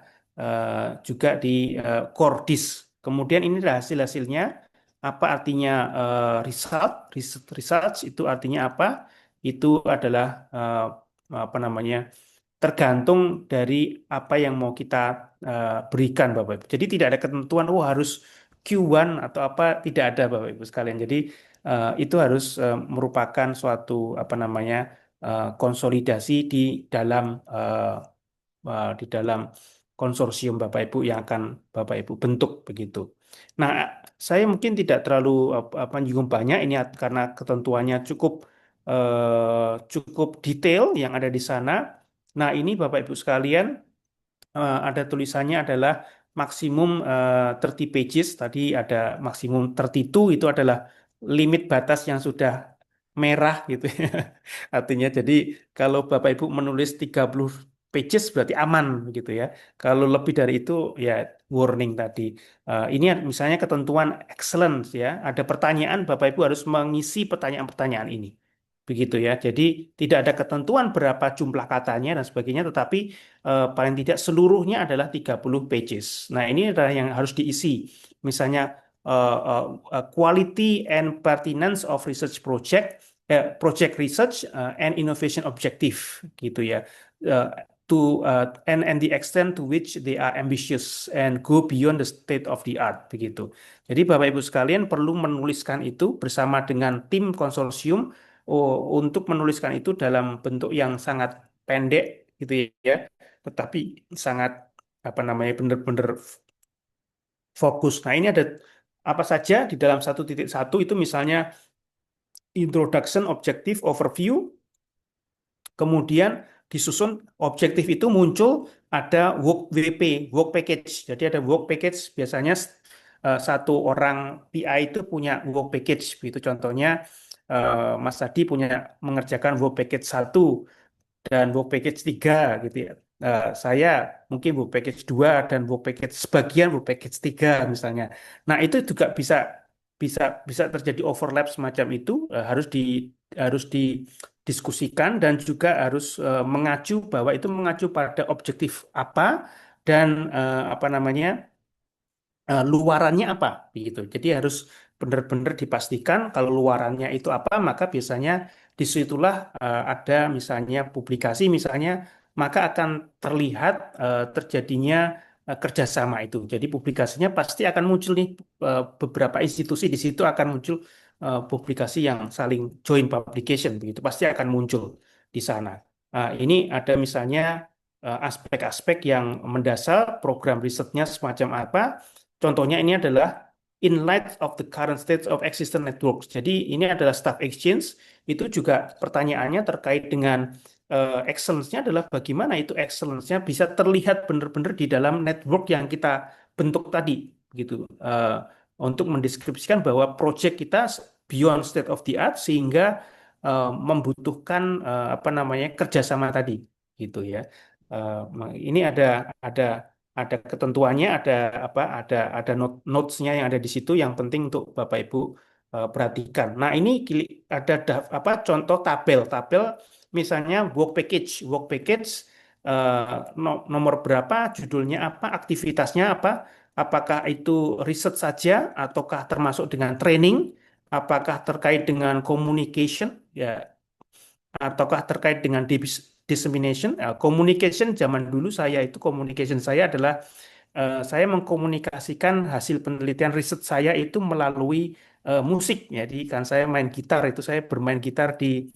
juga di core disk. Kemudian ini adalah hasil-hasilnya. Apa artinya research itu artinya apa? Itu adalah apa namanya? Tergantung dari apa yang mau kita berikan, Bapak Ibu. Jadi tidak ada ketentuan harus Q1 atau apa, tidak ada, Bapak Ibu sekalian. Jadi itu harus merupakan suatu apa namanya konsolidasi dalam eh, di dalam konsorsium Bapak Ibu yang akan Bapak Ibu bentuk begitu. Nah, saya mungkin tidak terlalu menyinggung banyak ini karena ketentuannya cukup detail yang ada di sana. Nah, ini Bapak Ibu sekalian ada tulisannya adalah maksimum 30 pages. Tadi ada maksimum 32 itu adalah limit batas yang sudah merah gitu ya. Artinya jadi kalau Bapak Ibu menulis 30 pages berarti aman gitu ya. Kalau lebih dari itu ya warning tadi. Ini misalnya ketentuan excellence ya. Ada pertanyaan Bapak Ibu harus mengisi pertanyaan-pertanyaan ini. Begitu ya. Jadi tidak ada ketentuan berapa jumlah katanya dan sebagainya, tetapi paling tidak seluruhnya adalah 30 pages. Nah, ini adalah yang harus diisi. Misalnya quality and pertinence of research project research and innovation objective gitu ya. Uh, and the extent to which they are ambitious and go beyond the state of the art begitu. Jadi Bapak Ibu sekalian perlu menuliskan itu bersama dengan tim konsorsium untuk menuliskan itu dalam bentuk yang sangat pendek gitu ya, tetapi sangat apa namanya benar-benar fokus. Nah, ini ada apa saja di dalam 1.1 itu misalnya introduction, objective, overview, kemudian disusun objektif itu muncul ada work package. Jadi ada work package biasanya satu orang PI itu punya work package. Begitu contohnya Mas Adi punya mengerjakan work package 1 dan work package 3 gitu ya. Saya mungkin work package 2 dan work package sebagian work package 3 misalnya. Nah, itu juga bisa bisa bisa terjadi overlap semacam itu, harus didiskusikan dan juga harus mengacu bahwa itu mengacu pada objektif apa dan apa namanya luarannya apa gitu. Jadi harus benar-benar dipastikan kalau luarannya itu apa, maka biasanya disitulah ada misalnya publikasi misalnya, maka akan terlihat terjadinya kerjasama itu. Jadi publikasinya pasti akan muncul nih beberapa institusi di situ akan muncul publikasi yang saling joint publication begitu pasti akan muncul di sana. Ini ada misalnya aspek-aspek yang mendasar program risetnya semacam apa. Contohnya ini adalah in light of the current state of existing networks. Jadi ini adalah staff exchange. Itu juga pertanyaannya terkait dengan excellence-nya adalah bagaimana itu excellence-nya bisa terlihat benar-benar di dalam network yang kita bentuk tadi, gitu. Untuk mendeskripsikan bahwa project kita beyond state of the art sehingga membutuhkan apa namanya kerjasama tadi, gitu ya. Ini ada ada ketentuannya, ada apa, ada notes-nya yang ada di situ yang penting untuk Bapak Ibu perhatikan. Nah, ini ada apa contoh tabel misalnya work package nomor berapa, judulnya apa, aktivitasnya apa, apakah itu riset saja ataukah termasuk dengan training, apakah terkait dengan communication ya ataukah terkait dengan dissemination. Communication zaman dulu saya itu communication saya adalah saya mengkomunikasikan hasil penelitian riset saya itu melalui musik. Jadi kan saya main gitar itu saya bermain gitar di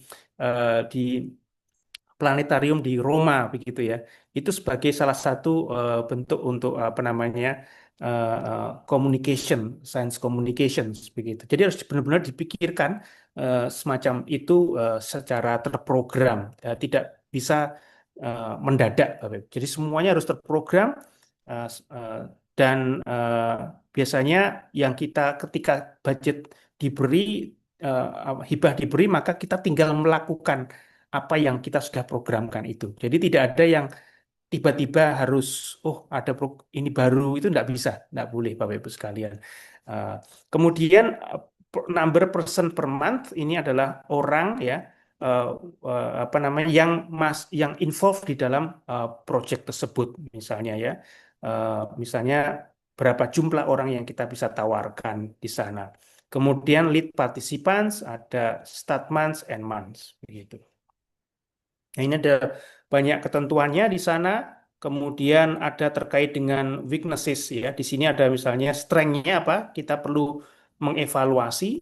planetarium di Roma begitu ya. Itu sebagai salah satu bentuk untuk apa namanya communication, science communications begitu. Jadi harus benar-benar dipikirkan semacam itu secara terprogram, tidak bisa mendadak, Bapak Ibu. Jadi semuanya harus terprogram eh, s- eh, dan biasanya yang kita ketika budget diberi, hibah diberi, maka kita tinggal melakukan apa yang kita sudah programkan itu. Jadi tidak ada yang tiba-tiba harus, oh ada ini baru, itu nggak bisa, nggak boleh Bapak Ibu sekalian. Eh, Kemudian number person per month ini adalah orang ya, eh, apa namanya, yang involved di dalam project tersebut misalnya ya. Misalnya berapa jumlah orang yang kita bisa tawarkan di sana. Kemudian lead participants, ada start months and months begitu. Nah, ini ada banyak ketentuannya di sana. Kemudian ada terkait dengan weaknesses ya. Di sini ada misalnya strength-nya apa? Kita perlu mengevaluasi,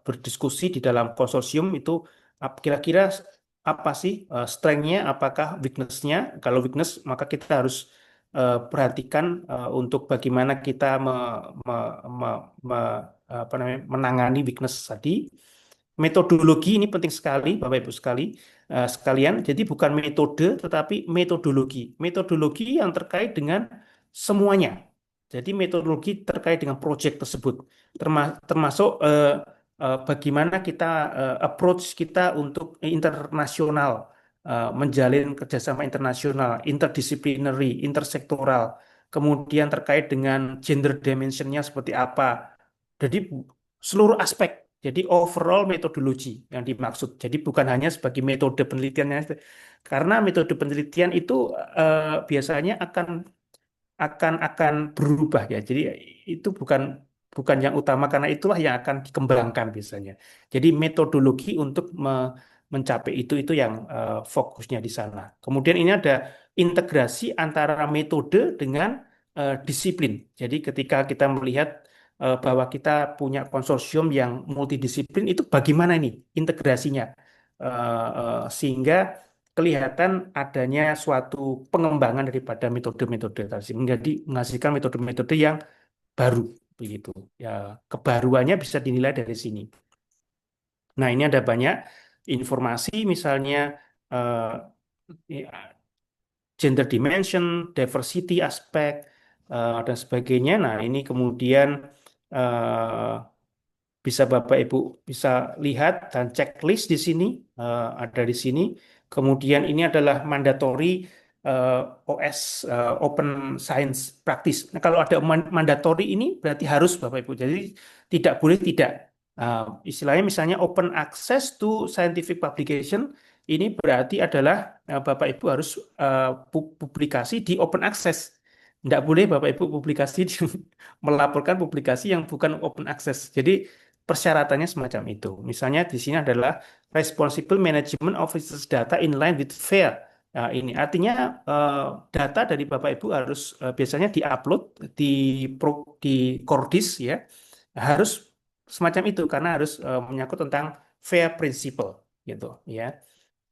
berdiskusi di dalam konsorsium itu kira-kira apa sih strength-nya, apakah weakness-nya? Kalau weakness maka kita harus perhatikan untuk bagaimana kita me- me- me- apa namanya, menangani weakness tadi. Metodologi ini penting sekali, Bapak Ibu sekalian. Jadi bukan metode, tetapi metodologi. Metodologi yang terkait dengan semuanya. Jadi metodologi terkait dengan proyek tersebut, termasuk bagaimana kita approach kita untuk internasional, menjalin kerjasama internasional, interdisciplinary, intersektoral. Kemudian terkait dengan gender dimensionnya seperti apa. Jadi seluruh aspek. Jadi overall metodologi yang dimaksud. Jadi bukan hanya sebagai metode penelitiannya, karena metode penelitian itu biasanya akan berubah ya. Jadi itu bukan bukan yang utama, karena itulah yang akan dikembangkan biasanya. Jadi metodologi untuk mencapai itu yang fokusnya di sana. Kemudian ini ada integrasi antara metode dengan disiplin. Jadi ketika kita melihat bahwa kita punya konsorsium yang multidisiplin, itu bagaimana ini integrasinya. Sehingga kelihatan adanya suatu pengembangan daripada metode-metode tadi, menjadi menghasilkan metode-metode yang baru begitu. Ya, kebaruannya bisa dinilai dari sini. Nah, ini ada banyak informasi, misalnya eh, ya, gender dimension, diversity aspek, dan sebagainya. Nah, ini kemudian eh, bisa Bapak Ibu bisa lihat dan checklist di sini, ada di sini. Kemudian ini adalah mandatory eh, OS, Open Science Practice. Nah, kalau ada mandatory ini berarti harus Bapak Ibu. Jadi tidak boleh tidak. Istilahnya misalnya open access to scientific publication, ini berarti adalah Bapak Ibu harus publikasi di open access. Tidak boleh Bapak Ibu publikasi melaporkan publikasi yang bukan open access. Jadi persyaratannya semacam itu. Misalnya di sini adalah responsible management of research data in line with FAIR. Nah, ini artinya data dari Bapak Ibu harus biasanya diupload di di Cordis ya, harus semacam itu karena harus menyangkut tentang FAIR principle gitu ya,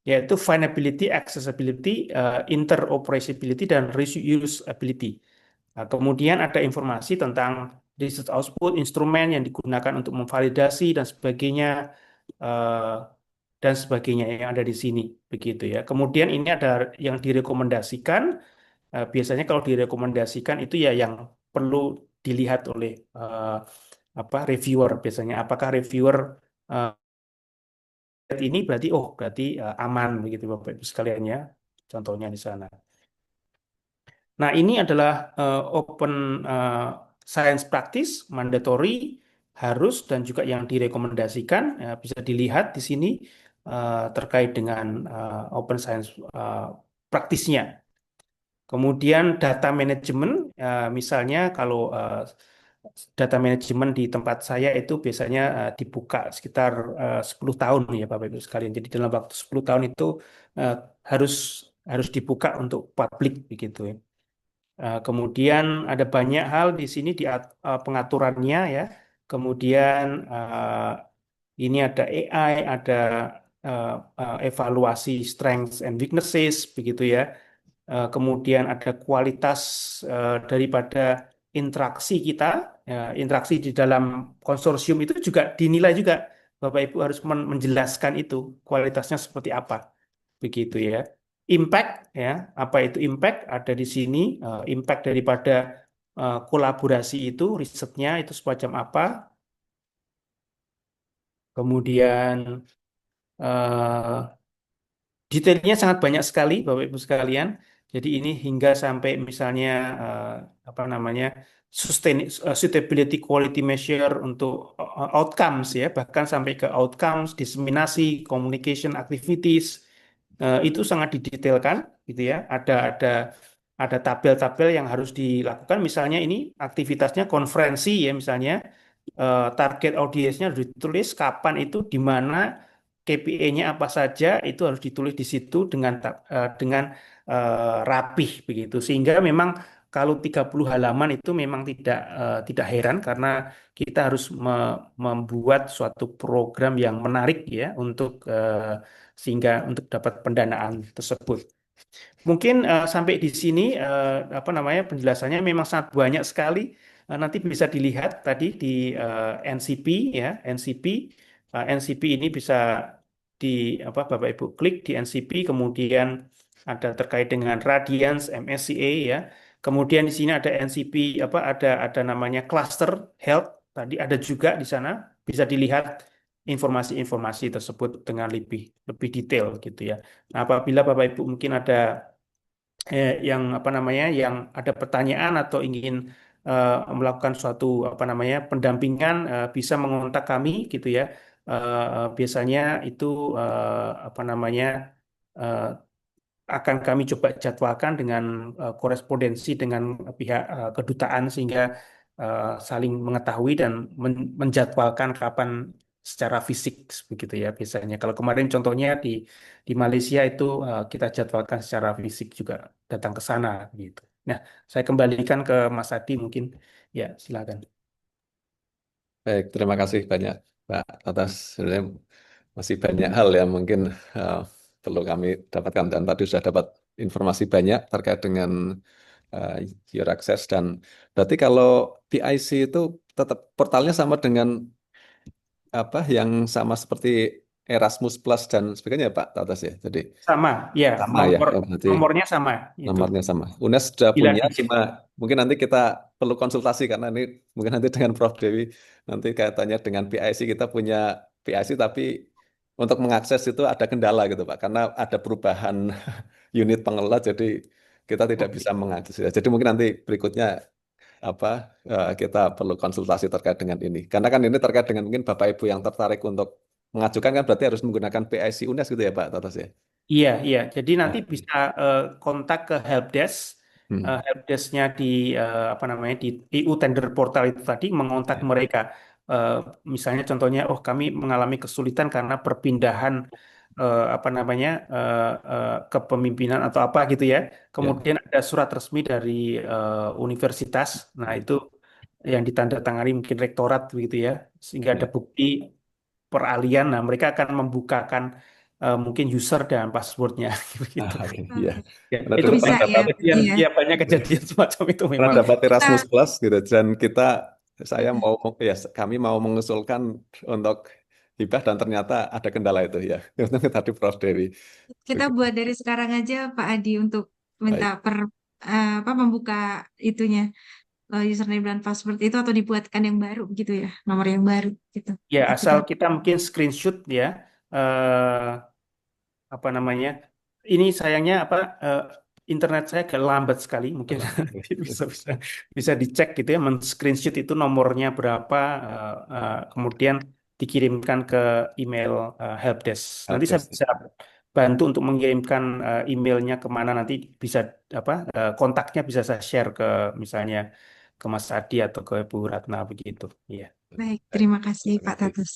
yaitu findability, accessibility, interoperability, dan reusability. Nah, kemudian ada informasi tentang research output, instrumen yang digunakan untuk memvalidasi eh, dan sebagainya yang ada di sini, begitu ya. Kemudian ini ada yang direkomendasikan. Biasanya kalau direkomendasikan itu ya yang perlu dilihat oleh apa reviewer biasanya. Apakah reviewer eh, ini berarti aman begitu Bapak Ibu sekalian ya. Contohnya di sana. Nah, ini adalah open science practice, mandatory, harus, dan juga yang direkomendasikan. Ya, bisa dilihat di sini terkait dengan open science praktisnya. Kemudian data management, misalnya kalau data management di tempat saya itu biasanya dibuka sekitar 10 tahun ya Bapak Ibu sekalian. Jadi dalam waktu 10 tahun itu eh, harus harus dibuka untuk publik begitu ya. Kemudian ada banyak hal di sini di pengaturannya ya. Kemudian ini ada AI, ada evaluasi strengths and weaknesses begitu ya. kemudian ada kualitas daripada interaksi kita, interaksi di dalam konsorsium itu juga dinilai juga. Bapak Ibu harus menjelaskan itu kualitasnya seperti apa, begitu ya. Impact ya, apa itu impact? Ada di sini impact daripada kolaborasi itu, risetnya itu semacam apa. Kemudian eh, detailnya sangat banyak sekali, Bapak Ibu sekalian. Jadi ini hingga sampai misalnya apa namanya suitability quality measure untuk outcomes ya, bahkan sampai ke outcomes, diseminasi, communication activities itu sangat didetailkan, gitu ya. Ada tabel-tabel yang harus dilakukan. Misalnya ini aktivitasnya konferensi ya, misalnya target audiensnya harus ditulis kapan itu, di mana KPI-nya apa saja itu harus ditulis di situ dengan rapih begitu. Sehingga memang kalau 30 halaman itu memang tidak heran karena kita harus membuat suatu program yang menarik ya untuk sehingga untuk dapat pendanaan tersebut. Mungkin sampai di sini apa namanya penjelasannya memang sangat banyak sekali. Nanti bisa dilihat tadi di NCP ya, NCP. NCP ini bisa di apa Bapak Ibu klik di NCP, kemudian ada terkait dengan Radiance MSCA ya. Kemudian di sini ada NCP apa ada namanya cluster health tadi ada juga di sana bisa dilihat informasi-informasi tersebut dengan lebih lebih detail gitu ya. Nah, apabila Bapak Ibu mungkin ada yang apa namanya yang ada pertanyaan atau ingin melakukan suatu apa namanya pendampingan bisa mengontak kami gitu ya. Biasanya itu apa namanya eh, akan kami coba jadwalkan dengan korespondensi dengan pihak kedutaan sehingga saling mengetahui dan menjadwalkan kapan secara fisik begitu ya biasanya. Kalau kemarin contohnya di Malaysia itu kita jadwalkan secara fisik juga datang ke sana gitu. Nah, saya kembalikan ke Mas Adi mungkin ya silakan. Baik, terima kasih banyak Pak atas sebenarnya masih banyak hal yang mungkin eh, perlu kami dapatkan dan tadi sudah dapat informasi banyak terkait dengan uh, Your Access dan berarti kalau PIC itu tetap portalnya sama dengan apa yang sama seperti Erasmus Plus dan sebagainya Pak Tatas ya. Jadi Sama, ya sama ya. Oh, berarti nomornya sama itu. nomornya sama. UNES sudah Bila punya, digit. cuma mungkin nanti kita perlu konsultasi karena ini mungkin nanti dengan Prof Dewi nanti kaitannya dengan PIC kita punya PIC tapi untuk mengakses itu ada kendala gitu Pak karena ada perubahan unit pengelola jadi kita tidak Oke. bisa mengakses. Jadi mungkin nanti berikutnya apa kita perlu konsultasi terkait dengan ini karena kan ini terkait dengan mungkin Bapak Ibu yang tertarik untuk mengajukan kan berarti harus menggunakan PIC UNES gitu ya Pak Tatas ya. Iya, iya. Jadi nanti Ah, bisa kontak ke helpdesk, hmm, helpdesknya di apa namanya di EU Tender Portal itu tadi mengontak ya, mereka. Eh, Misalnya contohnya, oh kami mengalami kesulitan karena perpindahan apa namanya kepemimpinan atau apa gitu ya. ya, Kemudian ada surat resmi dari universitas. Nah itu yang ditandatangani mungkin rektorat begitu ya, sehingga ada ya. bukti peralihan. Nah mereka akan membukakan mungkin user dan passwordnya Ah, begitu. oke, iya. Ya, Karena itu dulu Bisa pernah ya, dapat, berarti kejadian, ya. ya banyak kejadian semacam itu pernah memang. dapat Kita Erasmus Plus gitu, dan kita, saya mm, mau, ya kami mau mengusulkan untuk hibah dan ternyata ada kendala itu ya. Itu tadi Prof Dewi. kita Begitu. buat dari sekarang aja Pak Adi untuk minta Baik, apa membuka itunya username dan password itu atau dibuatkan yang baru gitu ya, nomor yang baru gitu. Ya Nanti kita asal kita mungkin screenshot ya eh, apa namanya. Ini sayangnya apa internet saya agak lambat sekali mungkin salam. nanti bisa dicek gitu ya men-screenshot itu nomornya berapa kemudian dikirimkan ke email helpdesk. Nanti saya Helpdesk. bisa bantu untuk mengirimkan emailnya kemana nanti bisa apa kontaknya bisa saya share ke misalnya ke Mas Adi atau ke Bu Ratna begitu. Iya. baik. Baik, Terima kasih terima Pak kasih. Tatus.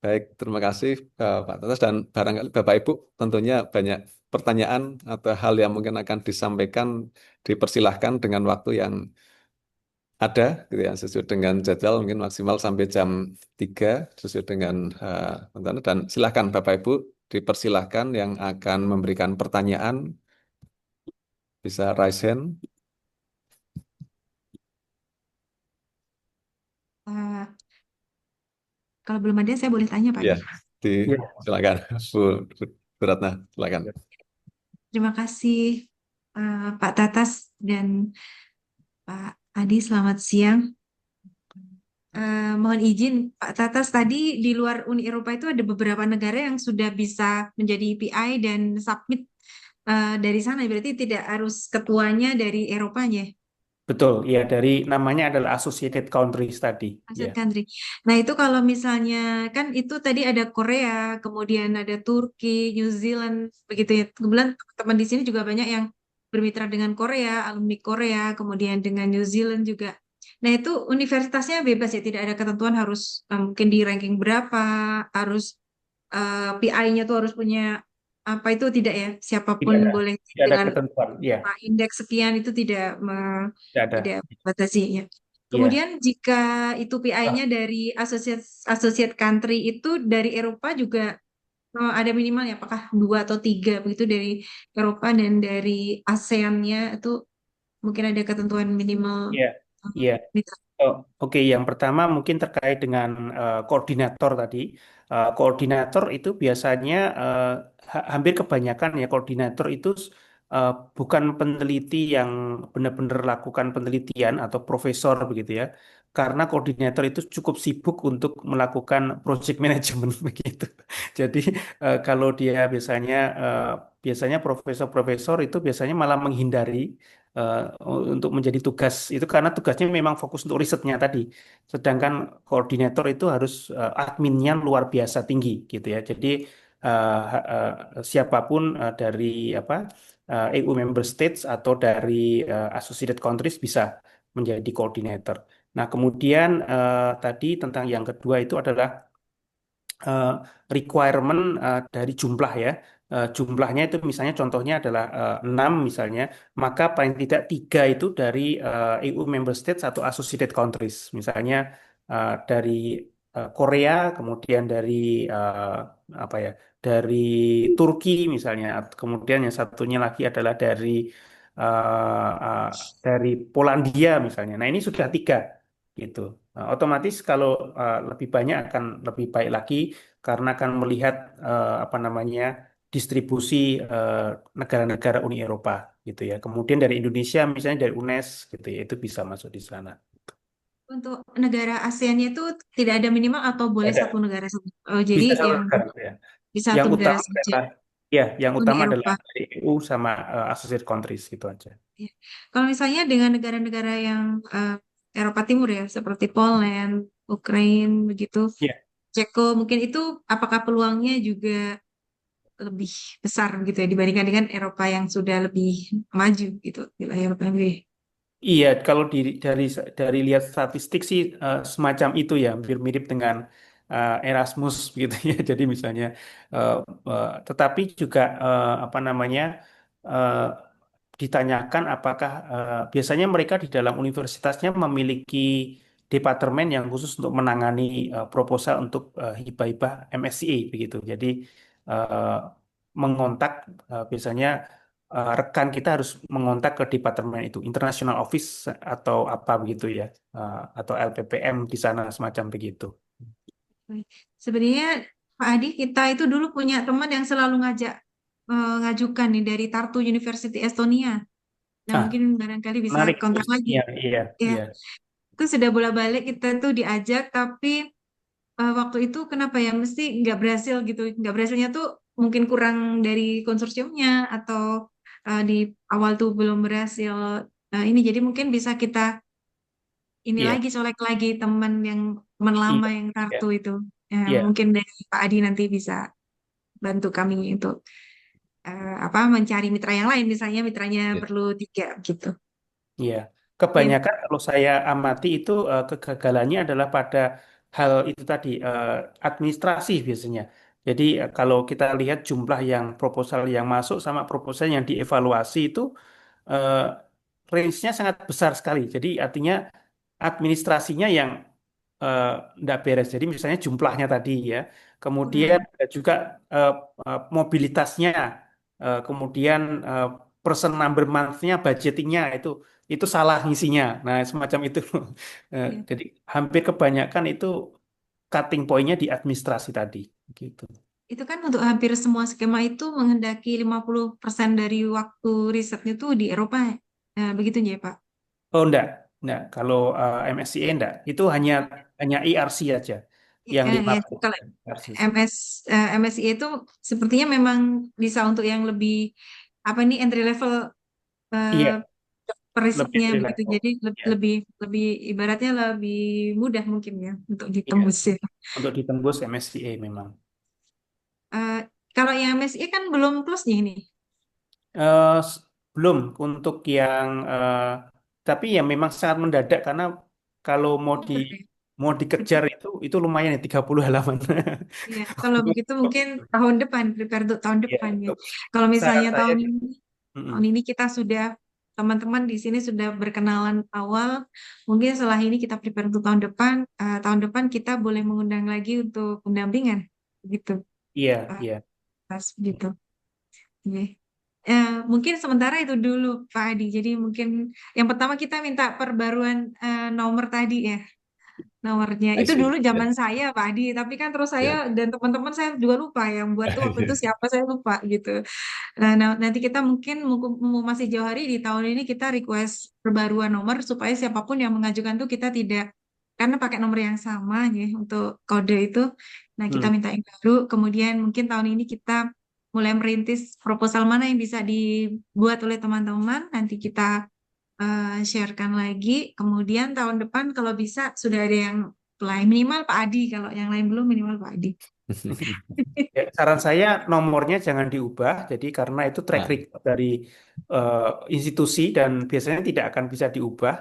Baik, terima kasih Pak Tatas dan barangkali Bapak Ibu tentunya banyak pertanyaan atau hal yang mungkin akan disampaikan dipersilahkan dengan waktu yang ada gitu ya sesuai dengan jadwal mungkin maksimal sampai jam 3 sesuai dengan rencana dan silakan Bapak Ibu dipersilahkan yang akan memberikan pertanyaan bisa raise hand. Eh, kalau belum ada, saya boleh tanya, Pak Ya, Adi. Ya. silakan Bu Ratna, silakan. Terima kasih, Pak Tatas dan Pak Adi. Selamat siang. Mohon izin, Pak Tatas, tadi di luar Uni Eropa itu ada beberapa negara yang sudah bisa menjadi PI dan submit dari sana. Berarti tidak harus ketuanya dari Eropanya. Betul, ya dari namanya adalah Associated Countries tadi. Ya, Aset country. Nah, itu kalau misalnya kan itu tadi ada Korea, kemudian ada Turki, New Zealand, begitu ya. Kebetulan teman di sini juga banyak yang bermitra dengan Korea, alumni Korea, kemudian dengan New Zealand juga. Nah, itu universitasnya bebas ya, tidak ada ketentuan harus mungkin di ranking berapa, harus PI-nya tuh harus punya apa itu tidak ya, tidak siapapun ada, boleh tidak ada dengan ketentuan. Ya, indeks sekian itu tidak tidak ada. tidak batasi ya. Ya. Kemudian jika itu PI-nya dari associate associate country itu dari Eropa juga ada minimalnya, apakah dua atau tiga begitu dari Eropa dan dari ASEAN-nya itu mungkin ada ketentuan minimal Iya, iya. mitra. Oh, oke, yang pertama mungkin terkait dengan koordinator tadi. Koordinator itu biasanya hampir kebanyakan ya koordinator itu uh, bukan peneliti yang benar-benar lakukan penelitian atau profesor begitu ya. Karena koordinator itu cukup sibuk untuk melakukan project management begitu. Jadi kalau dia biasanya profesor-profesor itu biasanya malah menghindari eh, untuk menjadi tugas itu karena tugasnya memang fokus untuk risetnya tadi. Sedangkan koordinator itu harus adminnya luar biasa tinggi gitu ya. Jadi siapapun dari apa EU member states atau dari associated countries bisa menjadi koordinator. Nah, kemudian tadi tentang yang kedua itu adalah eh, requirement dari jumlah ya. Jumlahnya itu misalnya contohnya adalah 6 misalnya, maka paling tidak 3 itu dari EU member states atau associated countries. Misalnya dari Korea, kemudian dari eh, apa ya? Dari Turki misalnya. Kemudian yang satunya lagi adalah eh, dari Polandia misalnya. Nah, ini sudah 3 gitu. Otomatis kalau lebih banyak akan lebih baik lagi karena akan melihat apa namanya distribusi eh, negara-negara Uni Eropa gitu ya. Kemudian dari Indonesia misalnya dari UNES gitu ya itu bisa masuk di sana. Untuk negara ASEAN-nya itu tidak ada minimal atau boleh satu Ada. negara saja. Oh, jadi Bisa satu yang negara ya. di satu Yang negara utama saja adalah ya, yang Uni utama adalah Eropa. dari EU sama associated countries gitu aja. Ya. Kalau misalnya dengan negara-negara yang Eropa Timur ya, seperti Poland, Ukraina, begitu, Ya. Ceko, mungkin itu apakah peluangnya juga lebih besar gitu ya dibandingkan dengan Eropa yang sudah lebih maju gitu, wilayah Eropa yang lebih. Iya, kalau dari lihat statistik sih semacam itu ya, hampir mirip dengan Erasmus gitu ya. Jadi misalnya, eh, tetapi juga apa namanya eh, ditanyakan apakah biasanya mereka di dalam universitasnya memiliki departemen yang khusus untuk menangani proposal untuk hibah-hibah MSCA begitu. Jadi eh, mengontak biasanya rekan kita harus mengontak ke departemen itu, International Office atau apa begitu ya, atau LPPM di sana semacam begitu. Sebenarnya Pak Adi, kita itu dulu punya teman yang selalu ngajak ngajukan nih dari Tartu University Estonia. Nah, Ah, mungkin barangkali bisa menarik. kontak lagi. Iya, iya, Ya, iya, itu sudah bolak-balik kita tuh diajak, tapi waktu itu kenapa ya mesti nggak berhasil gitu. Nggak berhasilnya tuh mungkin kurang dari konsorsiumnya atau di awal tuh belum berhasil. Ini jadi mungkin bisa kita ini iya, lagi colek lagi teman iya, lama yang iya, kartu itu. Ya, iya, mungkin dari Pak Adi nanti bisa bantu kami untuk apa mencari mitra yang lain, misalnya mitranya Ya. perlu tiga gitu. iya. Ya, Kebanyakan kalau saya amati itu kegagalannya adalah pada hal itu tadi administrasi biasanya. Jadi kalau kita lihat jumlah yang proposal yang masuk sama proposal yang dievaluasi itu eh, range-nya sangat besar sekali. Jadi artinya administrasinya yang eh, nggak beres. Jadi misalnya jumlahnya tadi ya, kemudian kurang. ada juga eh, mobilitasnya, kemudian person number month-nya, budgetingnya itu salah ngisinya. Nah, semacam itu. Iya. Jadi hampir kebanyakan itu cutting point-nya di administrasi tadi, gitu. Itu kan untuk hampir semua skema itu menghendaki 50% dari waktu risetnya tuh di Eropa. Begitu ya, Pak? Oh, enggak. Kalau MSCA enggak. Itu hanya ERC aja yang Ya, kalau 50% ERC. MSI itu sepertinya memang bisa untuk yang lebih apa nih entry level Iya, eh, lebih perisetnya entry begitu. level. Jadi Ya, lebih lebih ibaratnya lebih mudah mungkin ya untuk iya. ditembus ya. Untuk ditembus MSCA memang. Eh, Kalau yang MSI kan belum close nih ini. Belum untuk yang tapi ya memang sangat mendadak karena kalau Oh, benar. mau dikejar itu lumayan ya 30 halaman. Iya, kalau begitu mungkin tahun depan, prepare untuk tahun Ya, depan ya. untuk Kalau saran misalnya saya gitu. Mm-mm. tahun ini kita sudah, teman-teman di sini sudah berkenalan awal, mungkin setelah ini kita prepare untuk tahun depan, tahun depan kita boleh mengundang lagi untuk pendampingan, gitu. Iya, Eh, iya. Pas gitu. Oke. Mungkin sementara itu dulu Pak Adi. Jadi mungkin yang pertama kita minta perbaruan nomor tadi ya. Nomornya I itu see. dulu Ya, zaman saya Pak Adi, tapi kan terus saya ya. dan teman-teman saya juga lupa yang buat tuh waktu itu siapa saya lupa gitu. Nah, nanti kita mungkin mau masih jauh hari di tahun ini kita request perbaruan nomor supaya siapapun yang mengajukan tuh kita tidak karena pakai nomor yang sama ya untuk kode itu. Nah, kita Hmm. minta yang baru. Kemudian mungkin tahun ini kita mulai merintis proposal mana yang bisa dibuat oleh teman-teman. Nanti kita sharekan lagi. Kemudian tahun depan kalau bisa sudah ada yang apply minimal Pak Adi. Kalau yang lain belum minimal Pak Adi. Ya, saran saya nomornya jangan diubah, jadi karena itu track Nah, record dari eh, institusi dan biasanya tidak akan bisa diubah.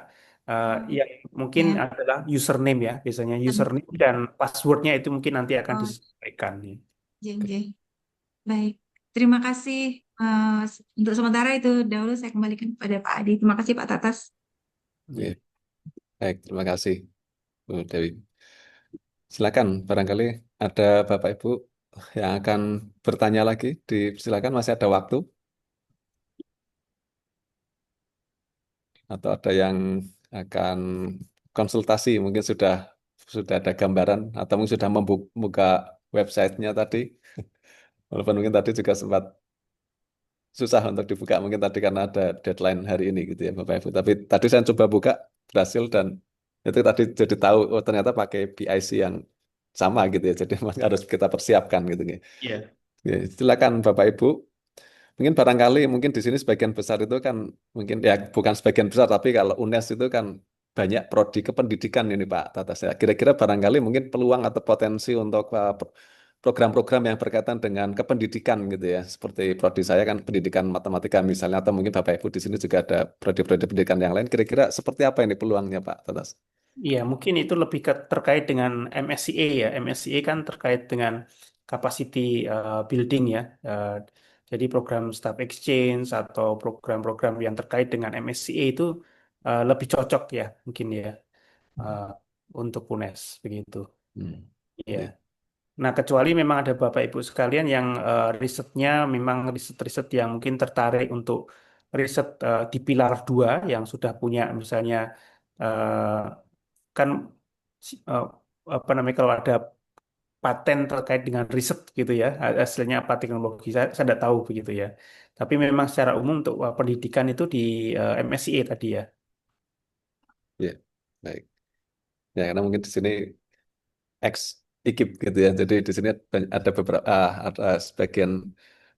Yang mungkin Ya, adalah username ya, biasanya username dan passwordnya itu mungkin nanti akan oh, disesuaikan. Ya. JJ. Baik, terima kasih. Untuk sementara itu dahulu saya kembalikan kepada Pak Adi. Terima kasih Pak Tatas. ya. Baik, terima kasih Bu Dewi. Silakan, barangkali ada Bapak Ibu yang akan bertanya lagi. Silakan, masih ada waktu. Atau ada yang akan konsultasi, mungkin sudah ada gambaran atau mungkin sudah membuka websitenya tadi. Walaupun mungkin tadi juga sempat susah untuk dibuka mungkin tadi karena ada deadline hari ini gitu ya Bapak Ibu. Tapi tadi saya coba buka, berhasil, dan itu tadi jadi tahu oh ternyata pakai PIC yang sama gitu ya. Jadi memang harus kita persiapkan gitu ya. Iya. Ya, silakan Bapak Ibu. Mungkin barangkali mungkin di sini sebagian besar itu kan mungkin ya bukan sebagian besar tapi kalau UNES itu kan banyak prodi kependidikan ini Pak Tatas ya. Kira-kira barangkali mungkin peluang atau potensi untuk program-program yang berkaitan dengan kependidikan gitu ya. Seperti prodi saya kan pendidikan matematika misalnya atau mungkin Bapak Ibu di sini juga ada prodi-prodi pendidikan yang lain. Kira-kira seperti apa ini peluangnya Pak Tatas? Iya, mungkin itu lebih terkait dengan MSCA ya. MSCA kan terkait dengan capacity building ya. Eh, jadi program staff exchange atau program-program yang terkait dengan MSCA itu lebih cocok ya mungkin ya eh, untuk UNES begitu. Hmm. Iya. Ya. Nah, kecuali memang ada Bapak Ibu sekalian yang risetnya memang riset-riset yang mungkin tertarik untuk riset di pilar 2 yang sudah punya misalnya eh, kan eh, apa namanya kalau ada paten terkait dengan riset gitu ya hasilnya apa teknologi saya tidak tahu begitu ya tapi memang secara umum untuk pendidikan itu di MSCA tadi ya. Ya. Baik. Ya, karena mungkin di sini X IKIP gitu ya. Jadi di sini ada beberapa ada sebagian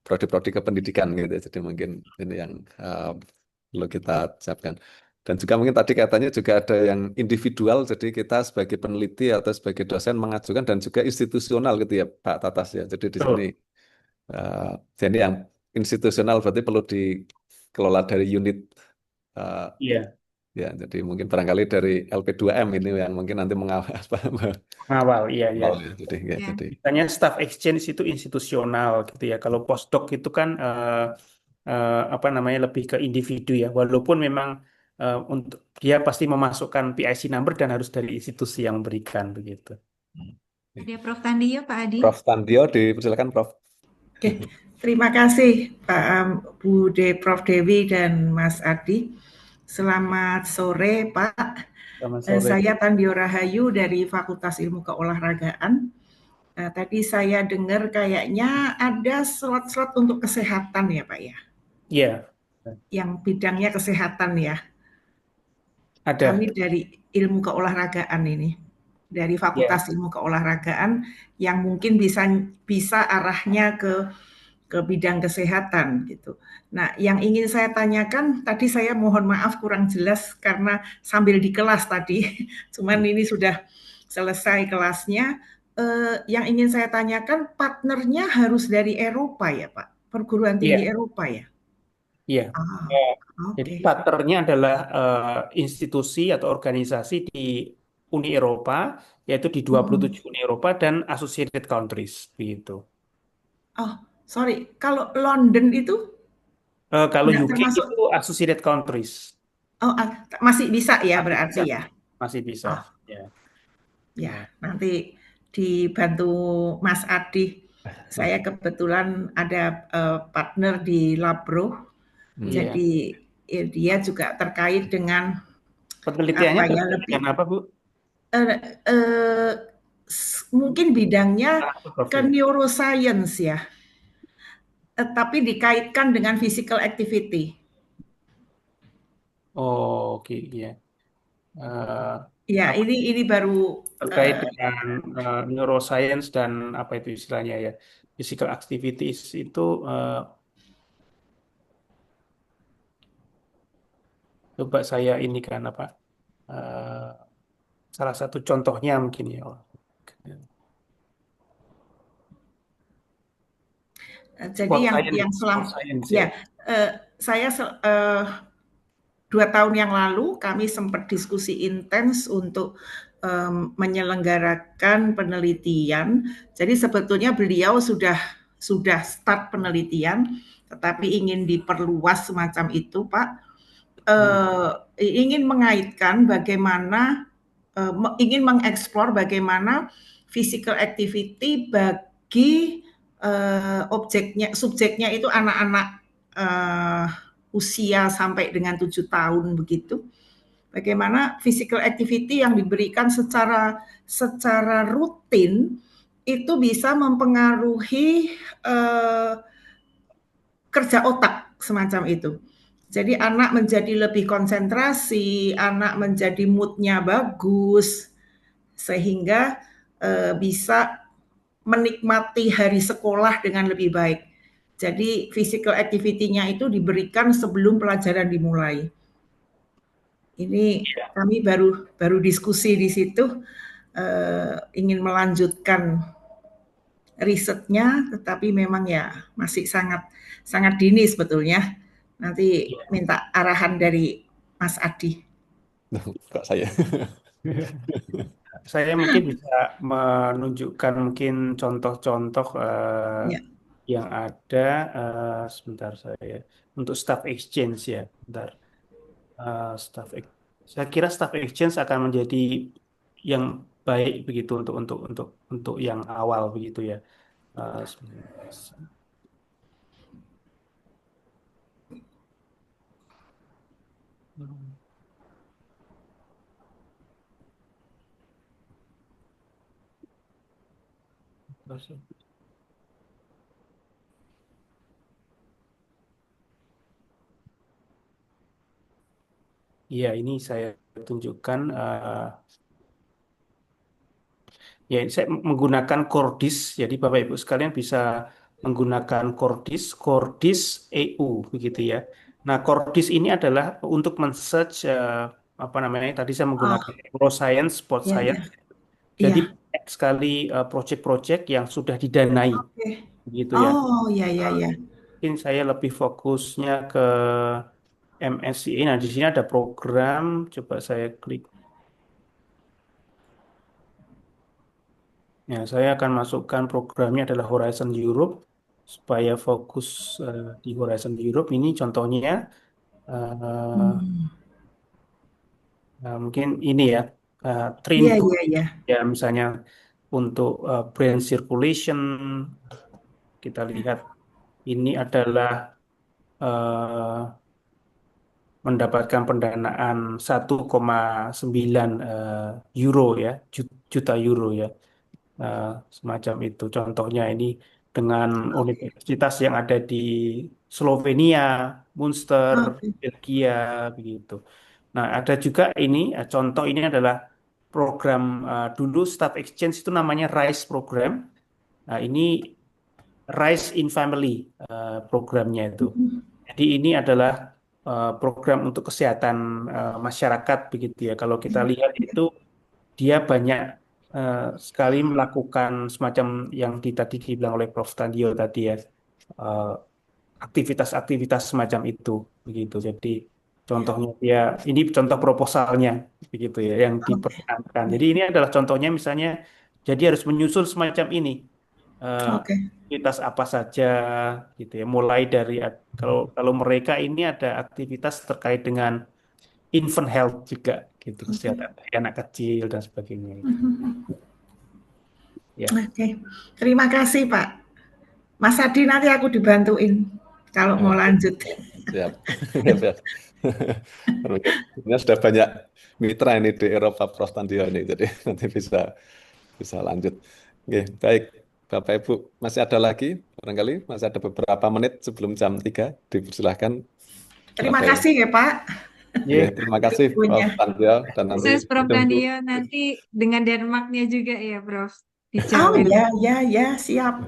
prodi-prodi kependidikan gitu ya. Jadi mungkin ini yang perlu kita siapkan. Dan juga mungkin tadi katanya juga ada yang individual. Jadi kita sebagai peneliti atau sebagai dosen mengajukan dan juga institusional gitu ya Pak Tatas ya. Jadi di sini Betul. jadi yang institusional berarti perlu dikelola dari unit eh, Iya, ya. Jadi mungkin barangkali dari LP2M ini yang mungkin nanti mengawal ngawal iya ya. Oh, ya, ya, Ya. Misalnya staff exchange itu institusional gitu ya. Kalau postdoc itu kan apa namanya lebih ke individu ya. Walaupun memang untuk dia pasti memasukkan PIC number dan harus dari institusi yang memberikan begitu. Ada Prof. Tandio, Pak Adi. Prof. Tandio, dipersilakan Prof. Oke, Terima kasih Bu Prof Dewi dan Mas Adi. Selamat sore Pak. Selamat sore. Saya Tandio Rahayu dari Fakultas Ilmu Keolahragaan. Tadi saya dengar kayaknya ada slot-slot untuk kesehatan ya Pak ya, Iya, yang bidangnya kesehatan ya. ada. Kami dari Ilmu Keolahragaan ini, dari Iya, Fakultas Ilmu Keolahragaan yang mungkin bisa arahnya ke bidang kesehatan gitu. Nah, yang ingin saya tanyakan tadi, saya mohon maaf kurang jelas karena sambil di kelas tadi, cuman ini sudah selesai kelasnya. Yang ingin saya tanyakan, partnernya harus dari Eropa ya Pak? Perguruan tinggi iya, Eropa ya? iya. Ah, Jadi oke. partnernya adalah institusi atau organisasi di Uni Eropa, yaitu di 27 Uni Eropa dan associated countries, begitu. Oh, sorry. Kalau London itu Kalau nggak UK termasuk? itu associated countries, Oh, masih bisa ya masih berarti bisa, ya? masih bisa. Oh, Ya, ya, ya. nanti dibantu Mas Adi. Saya kebetulan ada partner di Labro, Iya. jadi dia juga terkait dengan Penelitiannya apa ya terkait lebih dengan apa, Bu? eh, mungkin bidangnya Apa ke profil? neuroscience ya, tapi dikaitkan dengan physical activity. Oh, oke, iya. Eh, Ya, apa ini baru terkait dengan neuroscience dan apa itu istilahnya ya, physical activities itu coba saya ini kan apa eh, salah satu contohnya mungkin ya. jadi Sport yang science, sport selama science ya. ya saya 2 tahun yang lalu kami sempat diskusi intens untuk menyelenggarakan penelitian. Jadi sebetulnya beliau sudah start penelitian, tetapi ingin diperluas semacam itu, Pak. Ingin mengaitkan bagaimana, ingin mengeksplor bagaimana physical activity bagi subjeknya itu anak-anak usia sampai dengan 7 tahun begitu. Bagaimana physical activity yang diberikan secara rutin itu bisa mempengaruhi kerja otak semacam itu. Jadi anak menjadi lebih konsentrasi, anak menjadi moodnya bagus, sehingga bisa menikmati hari sekolah dengan lebih baik. Jadi physical activity-nya itu diberikan sebelum pelajaran dimulai. Ini kami baru diskusi di situ, ingin melanjutkan risetnya, tetapi memang ya masih sangat sangat dini sebetulnya. Nanti minta arahan dari Mas Adi. Kok saya? Saya mungkin bisa menunjukkan mungkin contoh-contoh Ya. yang ada sebentar saya untuk staff exchange ya, bentar. Saya kira staff exchange akan menjadi yang baik begitu untuk yang awal begitu ya. Sebentar. Iya, ini saya tunjukkan. Ya, saya menggunakan Cordis. Jadi Bapak Ibu sekalian bisa menggunakan Cordis EU begitu ya. Nah, Cordis ini adalah untuk men-search apa namanya? Tadi saya Oh, menggunakan neuroscience, sport ya, ya, science. Jadi iya. banyak sekali proyek-proyek yang sudah didanai Oke. begitu ya. Oh, ya, ya, Nah, ya. mungkin saya lebih fokusnya ke MSCA. Nah, di sini ada program. Coba saya klik. Ya, saya akan masukkan programnya adalah Horizon Europe supaya fokus di Horizon Europe ini contohnya eh, mungkin ini ya train Iya, book iya, iya. ya misalnya untuk brain circulation kita lihat ini adalah eh, mendapatkan pendanaan 1,9 euro ya, juta euro ya. Eh, Semacam itu. Contohnya ini dengan Oke, universitas yang ada di Slovenia, Munster, oke. Belgia, begitu. Nah, ada juga ini, contoh ini adalah program dulu Staff Exchange itu namanya RISE program. Nah, ini Rise in Family programnya itu. Jadi ini adalah program untuk kesehatan masyarakat begitu ya. Kalau kita lihat itu dia banyak sekali melakukan semacam yang tadi dibilang oleh Prof. Tandio tadi ya, eh, aktivitas-aktivitas semacam itu begitu. Jadi contohnya dia ini contoh proposalnya begitu ya yang Oke, diperkenankan. Jadi ini adalah contohnya misalnya jadi harus menyusul semacam ini. oke. Aktivitas apa saja gitu ya. Mulai dari kalau kalau mereka ini ada aktivitas terkait dengan infant health juga gitu, kesehatan dari anak kecil dan sebagainya itu. Ya. Oke. Terima kasih, Pak. Mas Adi, nanti aku dibantuin kalau mau Oke, lanjut. siap. Siap. Ini sudah banyak mitra ini di Eropa Prof. Tandio ini, jadi nanti bisa lanjut. Oke, baik. Bapak Ibu, masih ada lagi? Barangkali masih ada beberapa menit sebelum jam 3. Dipersilahkan. Terima Bapak Ibu. kasih ya, Pak. Oke, terima kasih Prof. Infonya. Tandio dan nanti Sukses Prof. ditunggu. Dandio nanti dengan Denmarknya juga ya Prof. Oh Dijamin. ya, siap.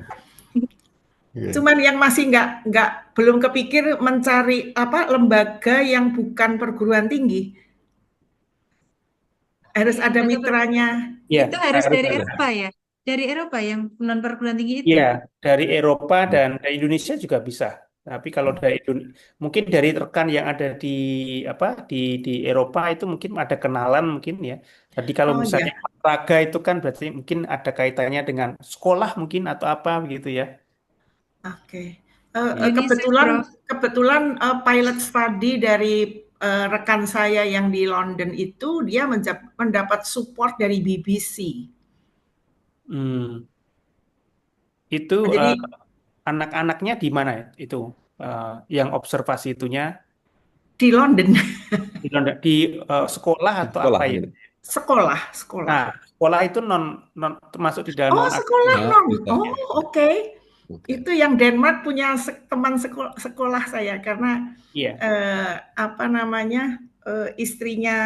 Oke. Cuman yang masih belum kepikir mencari lembaga yang bukan perguruan tinggi. Harus ada Lembaga mitranya. Ya, itu harus dari ada. Eropa ya? Dari Eropa yang non perguruan tinggi itu? Iya, dari Eropa dan dari Indonesia juga bisa. Tapi kalau dari mungkin dari rekan yang ada di apa di Eropa itu mungkin ada kenalan mungkin ya. Tadi kalau Oh misalnya ya, olahraga itu kan berarti mungkin ada kaitannya dengan sekolah mungkin atau apa begitu ya. oke. UNICEF Prof. Kebetulan pilot study dari rekan saya yang di London itu dia mendapat support dari BBC. Hmm. Itu Jadi anak-anaknya di mana ya? Itu yang observasi itunya di London di sekolah atau Sekolah apa ya? ini. sekolah. Nah, sekolah itu non non termasuk di dalam Oh, non sekolah Ya, non. bisa. Oh, oke. Oke. Itu yang Denmark punya teman sekolah saya karena Iya. istrinya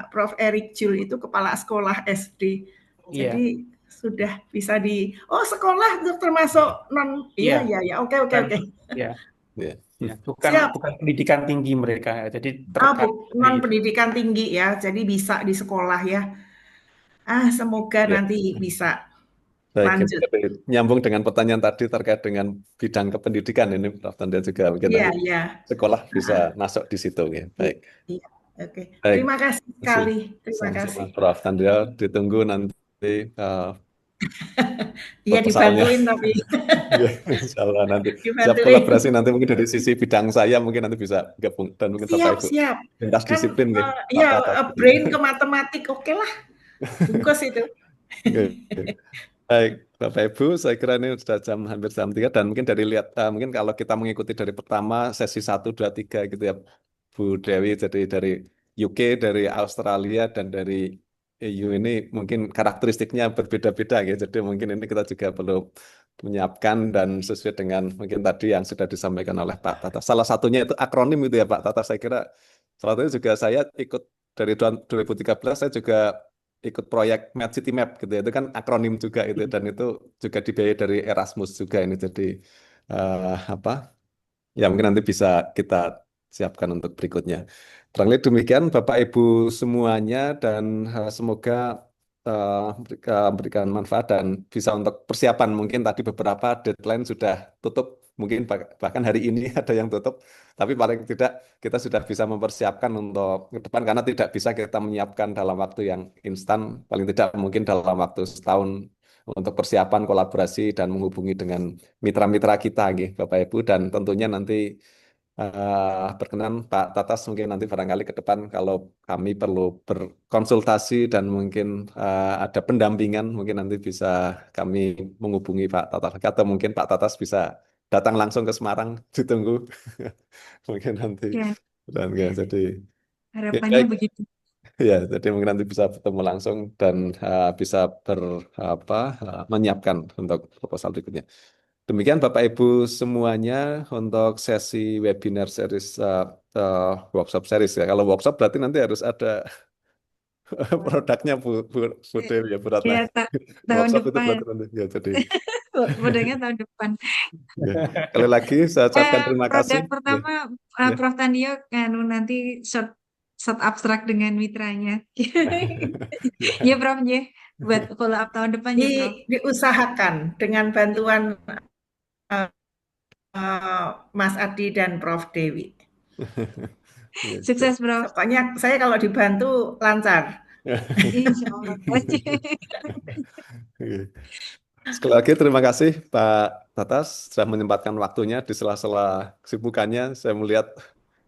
Prof. Eric Jul itu kepala sekolah SD. Iya. Jadi sudah bisa sekolah itu termasuk non. Iya. Iya, oke. Iya. Ya. Ya, bukan Siap. pendidikan tinggi mereka. Jadi terkait Non pendidikan tinggi ya, jadi bisa di sekolah ya. Semoga Ya. nanti bisa Baik, lanjut. nyambung dengan pertanyaan tadi terkait dengan bidang kependidikan ini, Prof. Tandio juga mungkin nanti Iya. sekolah bisa masuk di situ. Ya. Baik. Iya, oke. Baik. Terima kasih sekali. Terima Sama-sama, kasih. Prof. Tandio, ditunggu nanti Iya proposalnya. dibantuin tapi Ya, insya Allah nanti siap dibantuin. kolaborasi nanti mungkin dari sisi bidang saya mungkin nanti bisa gabung dan mungkin Bapak Ibu Siap. lintas Kan disiplin nih. brain ke matematik oke lah. Bungkus itu. Oke. Baik, Bapak Ibu, saya kira ini sudah hampir jam 3 dan mungkin dari lihat mungkin kalau kita mengikuti dari pertama sesi 1, 2, 3 gitu ya Bu Dewi, jadi dari UK, dari Australia dan dari EU ini mungkin karakteristiknya berbeda-beda gitu. Jadi mungkin ini kita juga perlu menyiapkan dan sesuai dengan mungkin tadi yang sudah disampaikan oleh Pak Tata. Salah satunya itu akronim itu ya Pak Tata. Saya kira salah satunya juga saya ikut dari 2013 saya juga ikut proyek Mad City Map gitu ya. Itu kan akronim juga itu dan itu juga dibiayai dari Erasmus juga ini. Jadi ya mungkin nanti bisa kita siapkan untuk berikutnya. Barangkali demikian Bapak Ibu semuanya dan semoga memberikan manfaat dan bisa untuk persiapan. Mungkin tadi beberapa deadline sudah tutup, mungkin bahkan hari ini ada yang tutup, tapi paling tidak kita sudah bisa mempersiapkan untuk ke depan karena tidak bisa kita menyiapkan dalam waktu yang instan, paling tidak mungkin dalam waktu setahun untuk persiapan kolaborasi dan menghubungi dengan mitra-mitra kita, Bapak Ibu, dan tentunya nanti berkenan Pak Tatas mungkin nanti barangkali ke depan kalau kami perlu berkonsultasi dan mungkin ada pendampingan mungkin nanti bisa kami menghubungi Pak Tatas atau mungkin Pak Tatas bisa datang langsung ke Semarang, ditunggu mungkin nanti. Ya, Dan ya, jadi ya, harapannya baik. begitu. Ya, jadi mungkin nanti bisa bertemu langsung dan bisa menyiapkan untuk proposal berikutnya. Demikian Bapak Ibu semuanya untuk sesi webinar series workshop series ya. Kalau workshop berarti nanti harus ada produknya Bu Dewi ya, Bu Ratna. Ya, tahun Workshop itu depan. berarti nanti ya. Jadi Produknya tahun depan. ya. Sekali lagi saya ucapkan terima kasih. Produk pertama Ya. Prof. Tandio nanti short abstrak dengan mitranya. Ya. Ya Prof ya, buat follow up tahun depan ya Prof. Diusahakan dengan bantuan Mas Adi dan Prof. Dewi. Ya, Sukses Prof. Pokoknya saya kalau dibantu lancar. Insya Allah. Sekali lagi terima kasih Pak Tatas sudah menyempatkan waktunya di sela-sela kesibukannya. Saya melihat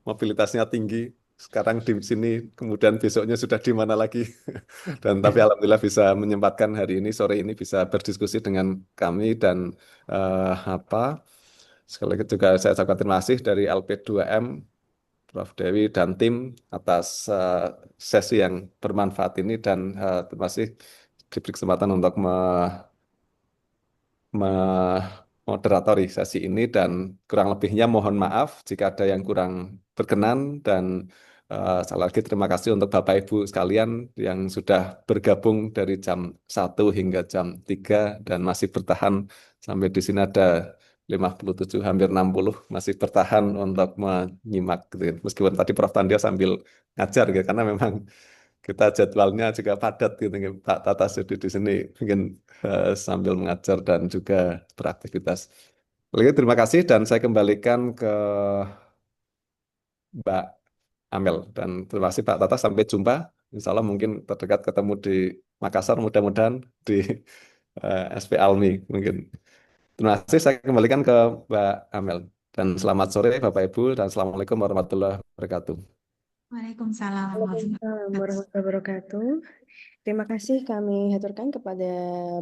mobilitasnya tinggi. Sekarang di sini, kemudian besoknya sudah di mana lagi. Dan tapi alhamdulillah bisa menyempatkan hari ini, sore ini bisa berdiskusi dengan kami dan sekali lagi juga saya ucapkan terima kasih dari LP2M, Prof. Dewi dan tim atas sesi yang bermanfaat ini dan terima kasih diberi kesempatan untuk memoderatori sesi ini dan kurang lebihnya mohon maaf jika ada yang kurang berkenan dan sekali lagi terima kasih untuk Bapak Ibu sekalian yang sudah bergabung dari jam 1 hingga jam 3 dan masih bertahan sampai di sini ada 57 hampir 60 masih bertahan untuk menyimak gitu. Meskipun tadi Prof. Tandio sambil ngajar gitu karena memang kita jadwalnya juga padat gitu Pak Tatas jadi di sini mungkin sambil mengajar dan juga beraktivitas. Oke, terima kasih dan saya kembalikan ke Mbak Amel dan terima kasih Pak Tatas sampai jumpa. Insya Allah mungkin terdekat ketemu di Makassar mudah-mudahan di SP Almi mungkin. Terima kasih saya kembalikan ke Mbak Amel dan selamat sore Bapak Ibu dan Assalamualaikum warahmatullahi wabarakatuh. Waalaikumsalam Waalaikumsalam warahmatullahi wabarakatuh. Terima kasih kami haturkan kepada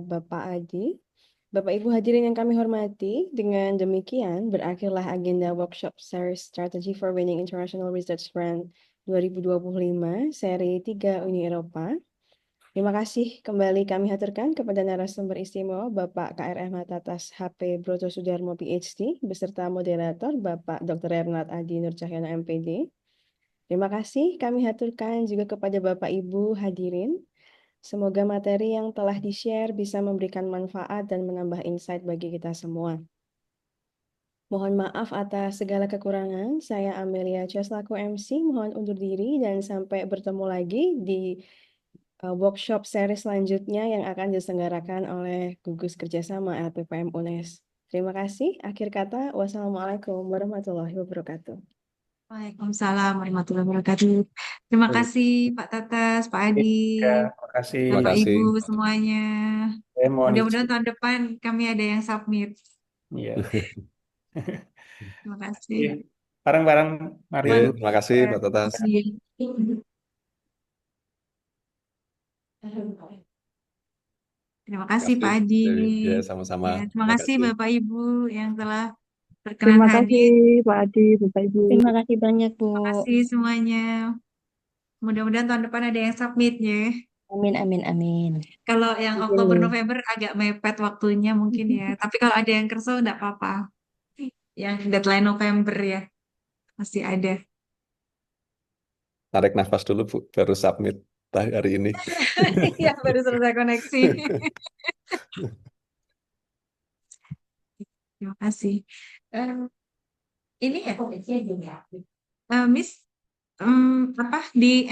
Bapak Adi. Bapak Ibu hadirin yang kami hormati, dengan demikian berakhirlah agenda workshop series Strategy for Winning International Research Grant 2025 seri 3 Uni Eropa. Terima kasih kembali kami haturkan kepada narasumber istimewa Bapak KRM Tatas HP Broto Sudarmo PhD beserta moderator Bapak Dr. Ernad Adi Nur Cahyono MPD. Terima kasih kami haturkan juga kepada Bapak Ibu hadirin. Semoga materi yang telah di-share bisa memberikan manfaat dan menambah insight bagi kita semua. Mohon maaf atas segala kekurangan. Saya Amelia selaku MC mohon undur diri dan sampai bertemu lagi di workshop seri selanjutnya yang akan diselenggarakan oleh Gugus Kerjasama LPPM UNES. Terima kasih. Akhir kata, wassalamualaikum warahmatullahi wabarakatuh. Waalaikumsalam warahmatullahi wabarakatuh. Terima kasih Pak Tatas, Pak Adi, Ya, terima kasih. Terima Bapak kasih. Ibu semuanya. Saya mohon Mudah-mudahan izin. tahun depan kami ada yang submit. Iya. Terima kasih. Iya. Bareng-bareng, mari. Ya, terima kasih Pak Tatas. Terima kasih Pak Terima Adi. kasih. Ya, sama-sama. Ya, terima Terima kasih kasih. Bapak Ibu yang telah berkenan Terima hadir. kasih Pak Adi, Bapak Ibu. Terima kasih banyak, Bu. Terima kasih semuanya. Mudah-mudahan tahun depan ada yang submit ya. Amin, amin, amin. Kalau yang Oktober November agak mepet waktunya mungkin ya. Tapi kalau ada yang kerso enggak apa-apa. Yang deadline November ya. Masih ada. Tarik nafas dulu Bu, baru submit hari ini. Ya baru selesai koneksi. Terima kasih. Ini ya. Miss, apa di